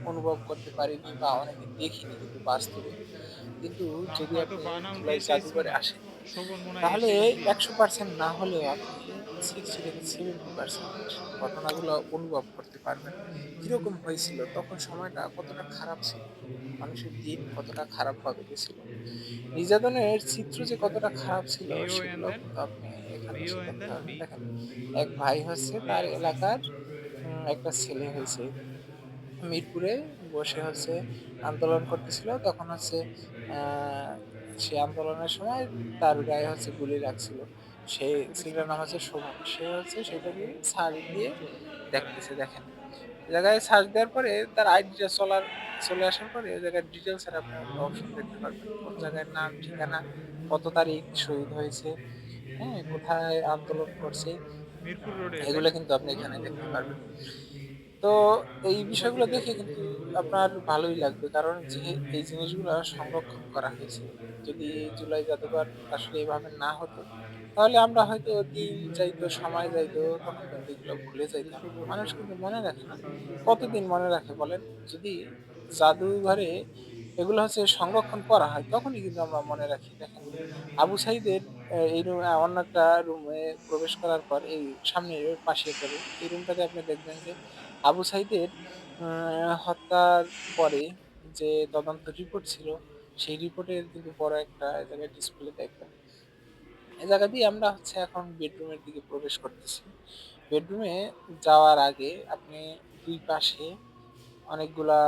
অনুভব করতে পারিনি বা অনেকে দেখিনি কিন্তু বাস্তবে। কিন্তু যদি হয়তো আপনি বানাম জুলাই এসএসসি জাদুঘরে না, আসেন, শোভন মনে হয় তাহলে এসএসসি। ১০০% না হলেও আপনি 60 থেকে 70% ঘটনাগুলো অনুভব করতে পারবেন। কিরকম হয়েছিল? তখন সময়টা কতটা খারাপ ছিল? মানুষের দিন কতটা খারাপভাবে গেছিল? নির্যাতনের চিত্র যে কতটা খারাপ ছিল ভিও এন্ড সেগুলোও দেন, কিন্তু আপনি এখানে ভিও এসে এন্ড দেখতে দেন পারবেন। বি। দেখেন, এক ভাই হচ্ছে তার এলাকার একটা ছেলে হইছে মিরপুরে বসে হচ্ছে আন্দোলন করতেছিল। তখন হচ্ছে আ সে আন্দোলনের সময় তার গায়ে হচ্ছে গুলি লাগছিল। সেই ছেলেটার নাম হচ্ছে শোভন। সে হচ্ছে সেটাকে সার্চ দিয়ে দেখতেছে দেখেন। ওই জায়গায় সার্চ দেওয়ার পরে তার আইডিটা চলে আসার পরে ওই জায়গায় ডিটেইলস এর আপনি একটা অপশন দেখতে পারবেন। কোন জায়গায় নাম, ঠিকানা, কত তারিখ শহীদ হয়েছে, হ্যাঁ? কোথায় আন্দোলন করছে, মিরপুর রোডে, তাই এগুলো না? কিন্তু আপনি এখানে দেখতে পারবেন। তো এই বিষয়গুলো দেখে কিন্তু আপনার ভালোই লাগবে। কারণ যে এই জিনিসগুলা সংরক্ষণ করা হয়েছে। যদি জুলাই জাদুঘর আসলে এভাবে না হতো, তাহলে আমরা হয়তো দিন যাইতো, সময় যাইতো, তখন কিন্তু এগুলো ভুলে যাইতাম। মানুষ কিন্তু মনে রাখে না। কতদিন মনে রাখে বলেন? যদি জাদুঘরে এগুলো হচ্ছে সংরক্ষণ করা হয়, তখনই কিন্তু আমরা মনে রাখি। দেখেন, আবু সাঈদের এই রুমে অন্য একটা রুমে প্রবেশ করার পর এই সামনের পাশে একটা রুম। এই রুমটাতে আপনি দেখবেন যে আবু সাঈদের হত্যার পরে যে তদন্ত রিপোর্ট ছিল, সেই রিপোর্টের কিন্তু বড় একটা এ জায়গায় ডিসপ্লে দেখবেন। এই জায়গা দিয়ে আমরা হচ্ছে এখন বেডরুমের দিকে প্রবেশ করতেছি। বেডরুমে যাওয়ার আগে আপনি ২ পাশে অনেকগুলা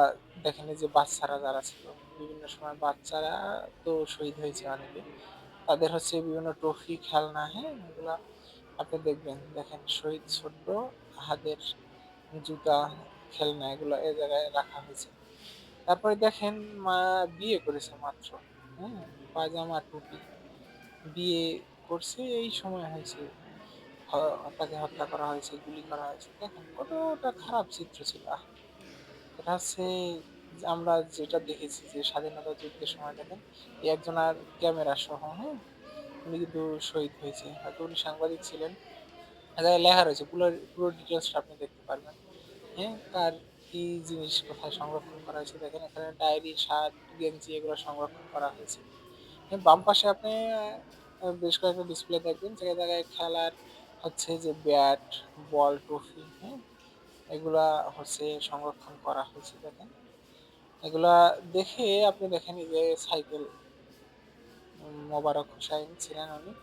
দেখেন এই যে বাচ্চারা যারা ছিল, বিভিন্ন সময় বাচ্চারা তো শহীদ হয়েছে অনেকে। তাদের হচ্ছে বিভিন্ন ট্রফি, খেলনা, হ্যাঁ? এগুলা আপনি দেখবেন। দেখেন শহীদ ছোট্ট হাতের জুতা, খেলনা এগুলা এ জায়গায় রাখা হয়েছে। তারপরে দেখেন বিয়ে করেছে মাত্র। হ্যাঁ? পায়জামা, টুপি। বিয়ে করছে এই সময় হয়েছে। হ তাকে হত্যা করা হয়েছে, গুলি করা হয়েছে। দেখেন কতটা খারাপ চিত্র ছিল। এটা হচ্ছে যে আমরা যেটা দেখেছি যে স্বাধীনতা যুদ্ধের সময় দেখেন এই একজন আর ক্যামেরা সহ, হ্যাঁ? উনি কিন্তু শহীদ হয়েছে। হয়তো উনি সাংবাদিক ছিলেন। জায়গায় লেখা রয়েছে পুরো ডিটেইলসটা আপনি দেখতে পারবেন। হ্যাঁ? কার কি জিনিস কোথায় সংরক্ষণ করা হয়েছে দেখেন এখানে ডায়েরি, শার্ট, গেঞ্জি এগুলো সংরক্ষণ করা হয়েছে। হ্যাঁ, বাম পাশে আপনি বেশ কয়েকটা ডিসপ্লে দেখবেন জায়গায়, জায়গায় খেলার হচ্ছে যে ব্যাট, বল, ট্রফি, হ্যাঁ? এগুলা হচ্ছে সংরক্ষণ করা হয়েছে দেখেন। এগুলা দেখে আপনি দেখেন এই যে সাইকেল মোবারক হোসাইন ছিলেন উনি।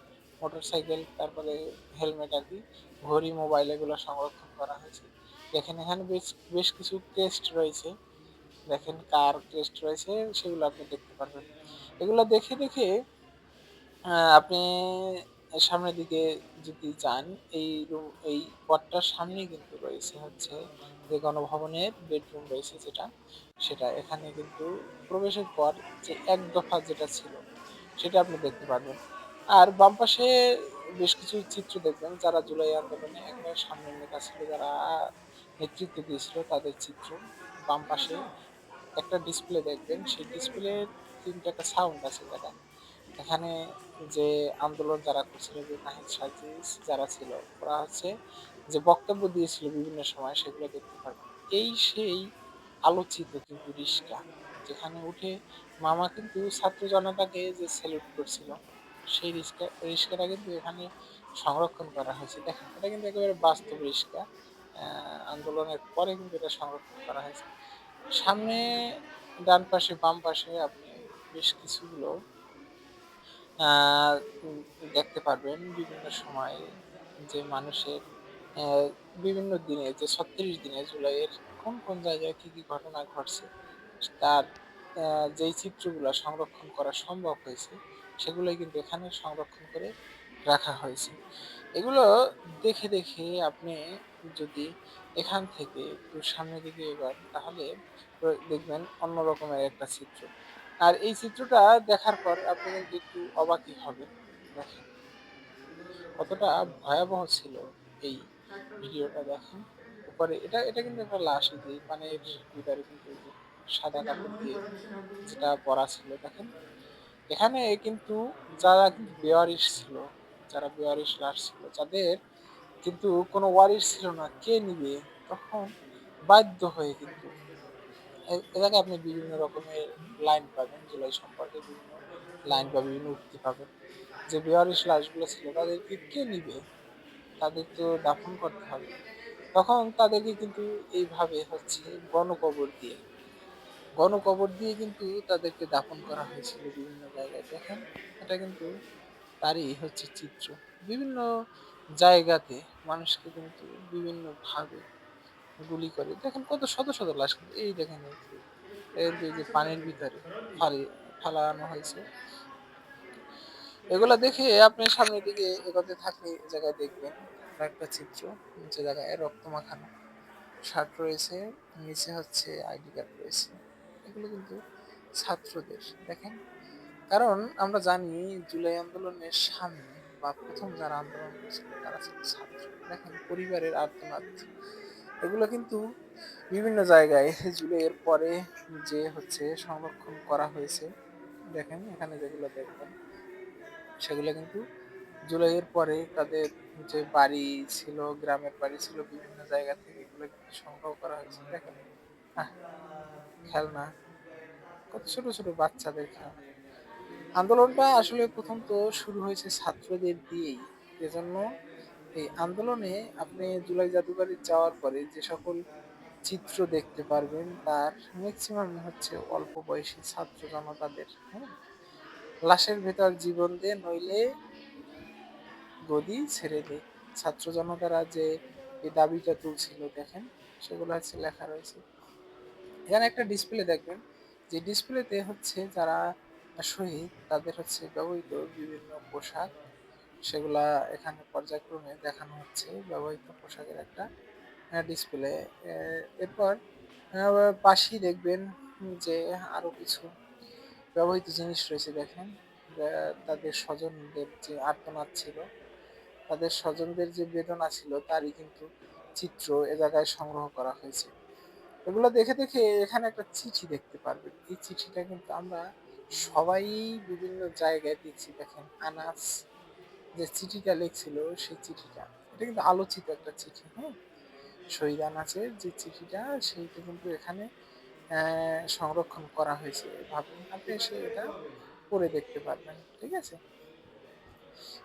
মোটরসাইকেল তারপরে হেলমেট আরকি, ঘড়ি, মোবাইল এগুলো সংরক্ষণ করা হয়েছে। দেখেন এখানে বেশ কিছু ক্রেস্ট রয়েছে। দেখেন কার ক্রেস্ট রয়েছে সেগুলো আপনি দেখতে পারবেন। এগুলা দেখে আপনি সামনের দিকে যদি যান এই পথটার সামনেই কিন্তু রয়েছে হচ্ছে যে গণভবনের বেডরুম রয়েছে যেটা, সেটা এখানে কিন্তু প্রবেশের পর যে এক দফা যেটা ছিল সেটা আপনি দেখতে পারবেন। আর বাম পাশে বেশ কিছু চিত্র দেখবেন যারা জুলাই আন্দোলনে একেবারে সামনের নেতা ছিল, যারা নেতৃত্ব দিয়েছিল তাদের চিত্র। বাম পাশে একটা ডিসপ্লে দেখবেন, সেই ডিসপ্লের ৩ টা একটা সাউন্ড আছে জায়গায়। এখানে যে আন্দোলন যারা করছিল যে নাহিদ সাজিস যারা ছিল ওরা হচ্ছে যে বক্তব্য দিয়েছিল বিভিন্ন সময় সেগুলো দেখতে পারবেন। এই সেই আলোচিত কিন্তু রিক্সা যেখানে উঠে মামা কিন্তু ছাত্র জনতাকে যে স্যালুট করছিল সেই রিক্সাটা কিন্তু এখানে সংরক্ষণ করা হয়েছে। দেখেন এটা কিন্তু একেবারে বাস্তব রিক্সা। আন্দোলনের পরে কিন্তু এটা সংরক্ষণ করা হয়েছে। সামনে ডান পাশে বাম পাশে আপনি বেশ কিছুগুলো আহ, উম, দেখতে পারবেন বিভিন্ন সময়ে যে মানুষের আহ, বিভিন্ন দিনে যে 36 দিনে জুলাইয়ের কোন কোন জায়গায় কি কি ঘটনা ঘটছে তার যেই চিত্রগুলো সংরক্ষণ করা সম্ভব হয়েছে সেগুলোই কিন্তু এখানে সংরক্ষণ করে রাখা হয়েছে। এগুলো দেখে দেখে আপনি যদি এখান থেকে একটু সামনের দিকে এগোন তাহলে দেখবেন অন্য রকমের একটা চিত্র। আর এই চিত্রটা দেখার পর আপনি কিন্তু একটু অবাকই হবেন। দেখেন কতটা ভয়াবহ ছিল এই ভিডিওটা দেখেন। উপরে এটা এটা কিন্তু একটা লাশ, এই যে পানের ভিতরে কিন্তু এই যে সাদা কাপড় দিয়ে যেটা পরা ছিল দেখেন। এখানে কিন্তু যারা কিন্তু বেওয়ারিশ ছিল, যারা বেওয়ারিশ লাশ ছিল, যাদের কিন্তু কোনো ওয়ারিশ ছিল না, কে নিবে, তখন বাধ্য হয়ে কিন্তু এ জায়গায় আপনি বিভিন্ন রকমের লাইন পাবেন, জুলাই সম্পর্কে বিভিন্ন লাইন বা বিভিন্ন উক্তি পাবেন। যে বেওয়ারিশ লাশগুলো ছিল তাদেরকে কে নিবে, তাদের তো দাফন করতে হবে। তখন তাদেরকে কিন্তু এইভাবে হচ্ছে গণকবর দিয়ে গণকবর দিয়ে কিন্তু তাদেরকে দাফন করা হয়েছিল বিভিন্ন জায়গায় দেখেন। এটা কিন্তু তারই হচ্ছে চিত্র। বিভিন্ন জায়গাতে মানুষকে কিন্তু বিভিন্ন ভাবে গুলি করে দেখেন, কত শত শত লাশ কিন্তু এই দেখেন এই যে পানির ভিতরে ফালি ফালানো হয়েছে। এগুলা দেখে আপনি সামনের দিকে এগোতে থাকলে এ জায়গায় দেখবেন একটা চিত্র, যে জায়গায় রক্ত মাখানো শার্ট রয়েছে, নিচে হচ্ছে আইডি কার্ড রয়েছে। এগুলো কিন্তু ছাত্রদের দেখেন। কারণ আমরা জানি জুলাই আন্দোলনের সামনে বা প্রথম যারা আন্দোলন করেছিল তারা ছিল ছাত্র। দেখেন পরিবারের আর্তনাদ, এগুলো কিন্তু বিভিন্ন জায়গায় জুলাইয়ের পরে যে হচ্ছে সংরক্ষণ করা হয়েছে। দেখেন এখানে যেগুলো দেখবেন সেগুলো কিন্তু জুলাইয়ের পরে তাদের যে বাড়ি ছিল, গ্রামের বাড়ি ছিল, বিভিন্ন জায়গা থেকে এগুলো কিন্তু সংগ্রহ করা হয়েছে দেখেন। আহ, খেলনা, কত ছোট ছোট বাচ্চাদের খেলনা। আন্দোলনটা আসলে প্রথম তো শুরু হয়েছে ছাত্রদের দিয়েই। এজন্য এই আন্দোলনে আপনি জুলাই জাদুঘরে যাওয়ার পরে যে সকল চিত্র দেখতে পারবেন তার ম্যাক্সিমাম হচ্ছে অল্প বয়সী ছাত্র জনতাদের। হ্যাঁ, লাশের ভেতর জীবন দে নইলে গদি ছেড়ে দে। ছাত্র জনতারা যে এই দাবিটা তুলছিল দেখেন, সেগুলো হচ্ছে লেখা রয়েছে। এখানে একটা ডিসপ্লে দেখবেন, যে ডিসপ্লেতে হচ্ছে যারা শহীদ তাদের হচ্ছে ব্যবহৃত বিভিন্ন পোশাক, সেগুলা এখানে পর্যায়ক্রমে দেখানো হচ্ছে ব্যবহৃত পোশাকের একটা ডিসপ্লে। এরপর পাশেই দেখবেন যে আরো কিছু ব্যবহৃত জিনিস রয়েছে দেখেন। তাদের স্বজনদের যে আর্তনাদ ছিল, তাদের স্বজনদের যে বেদনা ছিল তারই কিন্তু চিত্র এ জায়গায় সংগ্রহ করা হয়েছে। এগুলো দেখে দেখে এখানে একটা চিঠি দেখতে পারবেন। এই চিঠিটা কিন্তু আমরা সবাই বিভিন্ন জায়গায় দেখছি দেখেন। আনাস যে চিঠিটা লিখছিল সেই চিঠিটা, এটা কিন্তু আলোচিত একটা চিঠি। হ্যাঁ, শহীদ আনাসের যে চিঠিটা সেইটা কিন্তু এখানে সংরক্ষণ করা হয়েছে। ভাবুন, আপনি এসে এটা পড়ে দেখতে পারবেন। ঠিক আছে,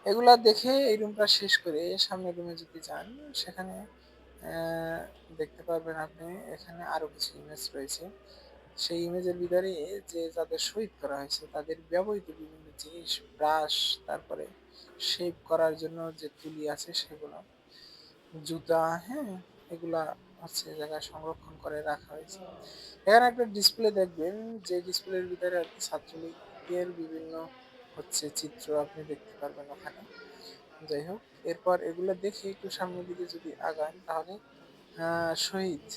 এগুলা দেখে এই রুমটা শেষ করে সামনের রুমে যদি যান সেখানে আহ, দেখতে পারবেন আপনি এখানে আরো কিছু ইমেজ রয়েছে। সেই ইমেজের ভিতরে যে যাদের শহীদ করা হয়েছে তাদের ব্যবহৃত বিভিন্ন জিনিস, ব্রাশ, তারপরে শেভ করার জন্য যে তুলি আছে সেগুলো, জুতা, হ্যাঁ, এগুলা হচ্ছে এ জায়গায় সংরক্ষণ করে রাখা হয়েছে। এখানে একটা ডিসপ্লে দেখবেন, যে ডিসপ্লের ভিতরে আর কি ছাত্রলীগের বিভিন্ন হচ্ছে চিত্র আপনি দেখতে পারবেন ওখানে। যাই হোক, এরপর এগুলো দেখে একটু সামনের দিকে যদি আগান তাহলে শহীদ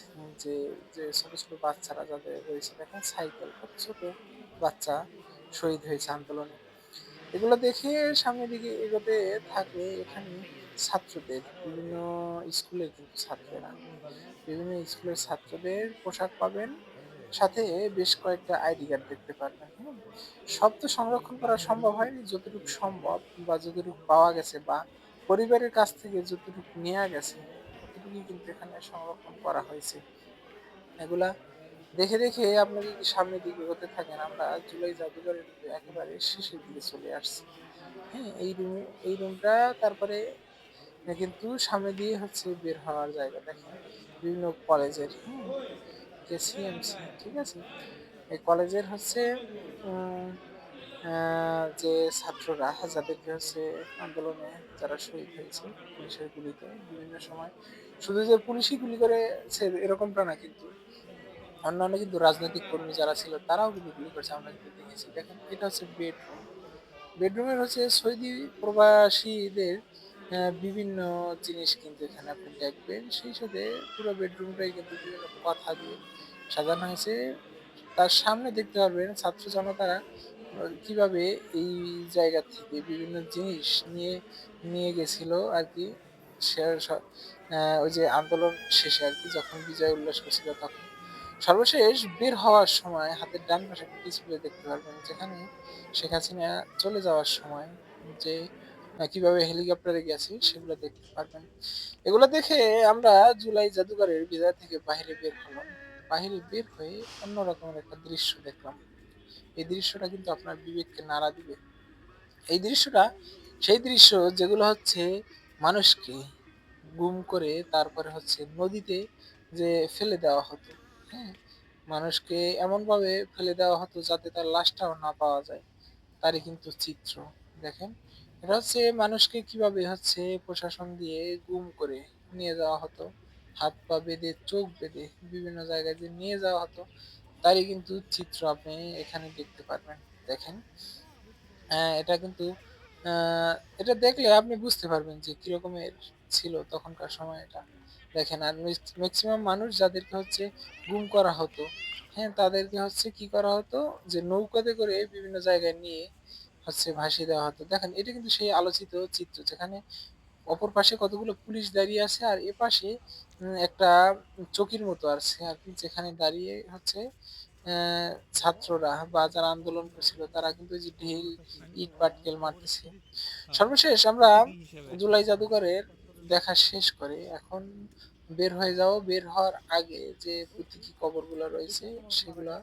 যে যে ছোট ছোট বাচ্চারা যাদের রয়েছে দেখেন, সাইকেল, কত ছোট বাচ্চা শহীদ হয়েছে আন্দোলনে। এগুলো দেখে সামনের দিকে এগোতে থাকলে এখানে ছাত্রদের বিভিন্ন স্কুলের কিন্তু ছাত্রেরা, বিভিন্ন স্কুলের ছাত্রদের পোশাক পাবেন, সাথে বেশ কয়েকটা আইডি কার্ড দেখতে পারবেন। হ্যাঁ, সব তো সংরক্ষণ করা সম্ভব হয়নি, যতটুকু সম্ভব বা যতটুকু পাওয়া গেছে বা পরিবারের কাছ থেকে যতটুকু নেওয়া গেছে ততটুকুই কিন্তু এখানে সংরক্ষণ করা হয়েছে। এগুলা দেখে দেখে আপনি যদি সামনের দিকে এগোতে থাকেন আমরা জুলাই জাদুঘরের কিন্তু একেবারে শেষের দিকে চলে আসছি। হ্যাঁ, এই রুমটা তারপরে কিন্তু সামনে দিয়ে হচ্ছে বের হওয়ার জায়গা দেখেন, বিভিন্ন কলেজের, হ্যাঁ, যে সিএমসি, ঠিক আছে, এই কলেজের হচ্ছে উম, যে ছাত্ররা যাদেরকে হচ্ছে আন্দোলনে যারা শহীদ হয়েছে পুলিশের গুলিতে বিভিন্ন সময়, শুধু যে পুলিশই গুলি করেছে এরকমটা না, কিন্তু অন্যান্য কিন্তু রাজনৈতিক কর্মী যারা ছিল তারাও কিন্তু গুলি করছে, আমরা কিন্তু দেখেছি। দেখেন এটা হচ্ছে বেডরুম। বেডরুমের হচ্ছে সৌদি প্রবাসীদের বিভিন্ন জিনিস কিন্তু এখানে আপনি দেখবেন। সেই সাথে পুরো বেডরুমটাই কিন্তু বিভিন্ন কথা দিয়ে সাজানো হয়েছে। তার সামনে দেখতে পারবেন ছাত্র জনতারা কিভাবে এই জায়গা থেকে বিভিন্ন জিনিস নিয়ে নিয়ে গেছিল আর কি। ওই যে আন্দোলন শেষে আর কি, যখন বিজয় উল্লাস করছিল তখন সর্বশেষ বের হওয়ার সময় হাতের ডান পাশে একটা ডিসপ্লে দেখতে পারবেন, যেখানে শেখ হাসিনা চলে যাওয়ার সময় যে কিভাবে হেলিকপ্টারে গেছে সেগুলো দেখতে পারবেন। এগুলো দেখে আমরা জুলাই জাদুঘরের ভিতর থেকে বাইরে বের হলাম। বাইরে বের হয়ে অন্যরকমের একটা দৃশ্য দেখলাম। এই দৃশ্যটা কিন্তু আপনার বিবেককে নাড়া দিবে। এই দৃশ্যটা সেই দৃশ্য যেগুলো হচ্ছে মানুষকে গুম করে তারপরে হচ্ছে নদীতে যে ফেলে দেওয়া হতো। হ্যাঁ, মানুষকে এমন ভাবে ফেলে দেওয়া হতো যাতে তার লাশটাও না পাওয়া যায়, তারই কিন্তু চিত্র। দেখেন, এটা হচ্ছে মানুষকে কিভাবে হচ্ছে প্রশাসন দিয়ে গুম করে নিয়ে যাওয়া হতো, হাত পা বেঁধে চোখ বেঁধে বিভিন্ন জায়গায় যে নিয়ে যাওয়া হতো, তারই কিন্তু চিত্র আপনি এখানে দেখতে পারবেন। দেখেন, এটা কিন্তু আহ, এটা দেখলে আপনি বুঝতে পারবেন যে কিরকমের ছিল তখনকার সময়টা। দেখেন, আর ম্যাক্সিমাম মানুষ যাদেরকে হচ্ছে গুম করা হতো, হ্যাঁ, তাদেরকে হচ্ছে কি করা হতো, যে নৌকাতে করে বিভিন্ন জায়গায় নিয়ে হচ্ছে ভাসিয়ে দেওয়া হতো। দেখেন, এটা কিন্তু সেই আলোচিত চিত্র, যেখানে অপর পাশে কতগুলো পুলিশ দাঁড়িয়ে আছে আর এ পাশে একটা চকির মতো আছে আর কি, যেখানে দাঁড়িয়ে হচ্ছে আহ, ছাত্ররা বা যারা আন্দোলন করছিল তারা কিন্তু এই যে ঢিল ইট পাটকেল মারতেছে। সর্বশেষ আমরা প্রতীকী হিসেবে। জুলাই জাদুঘরের দেখা শেষ করে এখন বের হয়ে যাও। বের হওয়ার আগে যে প্রতীকী কবরগুলো রয়েছে সেগুলা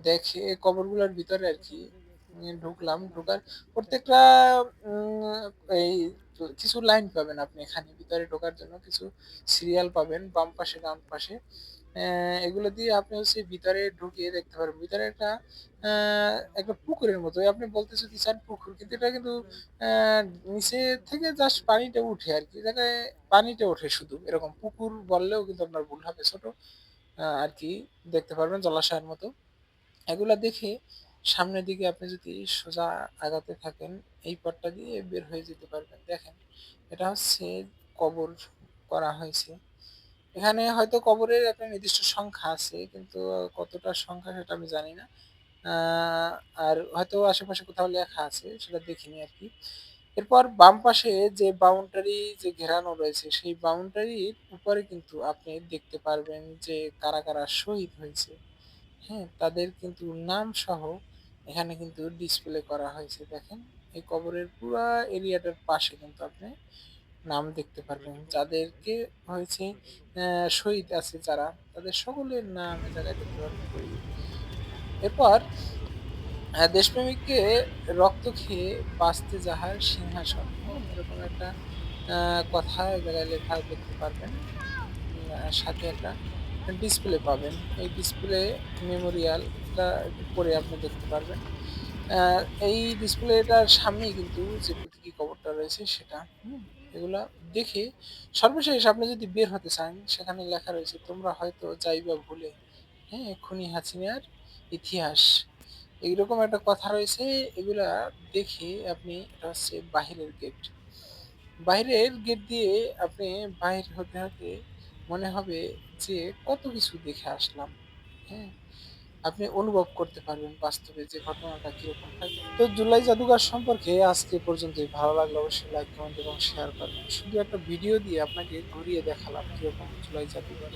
দেখে কবরগুলোর ভিতরে আর কি ঢুকলাম। ঢোকার প্রত্যেকটা উম, এই কিছু লাইন পাবেন আপনি এখানে ভিতরে ঢোকার জন্য, কিছু সিরিয়াল পাবেন বাম পাশে ডান পাশে। এগুলো দিয়ে আপনি হচ্ছে ভিতরে ঢুকিয়ে দেখতে পারবেন। ভিতরে একটা পুকুরের মতো, আপনি বলতে যদি চান পুকুর, কিন্তু এটা কিন্তু আহ, নিচে থেকে জাস্ট পানিটা উঠে আর কি, জায়গায় পানিটা ওঠে শুধু, এরকম পুকুর বললেও কিন্তু আপনার ভুল হবে, ছোট আর কি দেখতে পারবেন জলাশয়ের মতো। এগুলা দেখে সামনের দিকে আপনি যদি সোজা আগাতে থাকেন এই পথটা দিয়ে বের হয়ে যেতে পারবেন। দেখেন, এটা হচ্ছে কবর করা হয়েছে। এখানে হয়তো কবরের একটা নির্দিষ্ট সংখ্যা আছে, কিন্তু কতটা সংখ্যা সেটা আমি জানি না। আহ, আর হয়তো আশেপাশে কোথাও লেখা আছে, সেটা দেখিনি আর কি। এরপর বাম পাশে যে বাউন্ডারি যে ঘেরানো রয়েছে সেই বাউন্ডারির উপরে কিন্তু আপনি দেখতে পারবেন যে কারা কারা শহীদ হয়েছে। হ্যাঁ, তাদের কিন্তু নাম সহ এখানে কিন্তু ডিসপ্লে করা হয়েছে। দেখেন, এই কবরের পুরা এরিয়াটার পাশে কিন্তু আপনি নাম দেখতে পারবেন, যাদেরকে হয়েছে শহীদ আছে যারা, তাদের সকলের নাম এ জায়গায় দেখতে পারবেন। এরপর দেশপ্রেমিককে রক্ত খেয়ে বাঁচতে যাহার সিংহাসন, হ্যাঁ, এরকম একটা কথা এ জায়গায় লেখা দেখতে পারবেন। সাথে একটা ডিসপ্লে পাবেন। এই ডিসপ্লে মেমোরিয়ালটা একটু পরে আপনি দেখতে পারবেন। আহ, এই ডিসপ্লেটার সামনেই কিন্তু যে প্রতীকী কবরটা রয়েছে সেটা, এগুলা দেখে সর্বশেষ আপনি যদি বের হতে চান, সেখানে লেখা রয়েছে তোমরা হয়তো যাইবা ভুলে, হ্যাঁ, খুনি হাসিনার ইতিহাস, এইরকম একটা কথা রয়েছে। এগুলা দেখে আপনি, এটা হচ্ছে বাহিরের গেট, বাইরের গেট দিয়ে আপনি বাইর হতে হতে মনে হবে যে কত কিছু দেখে আসলাম। হ্যাঁ, আপনি অনুভব করতে পারবেন বাস্তবে যে ঘটনাটা কিরকম থাকে। তো জুলাই জাদুঘর সম্পর্কে আজকে পর্যন্তই। ভালো লাগলে অবশ্যই লাইক কমেন্ট এবং শেয়ার করবেন। শুধু একটা ভিডিও দিয়ে আপনাকে ঘুরিয়ে দেখালাম কিরকম জুলাই জাদুঘর।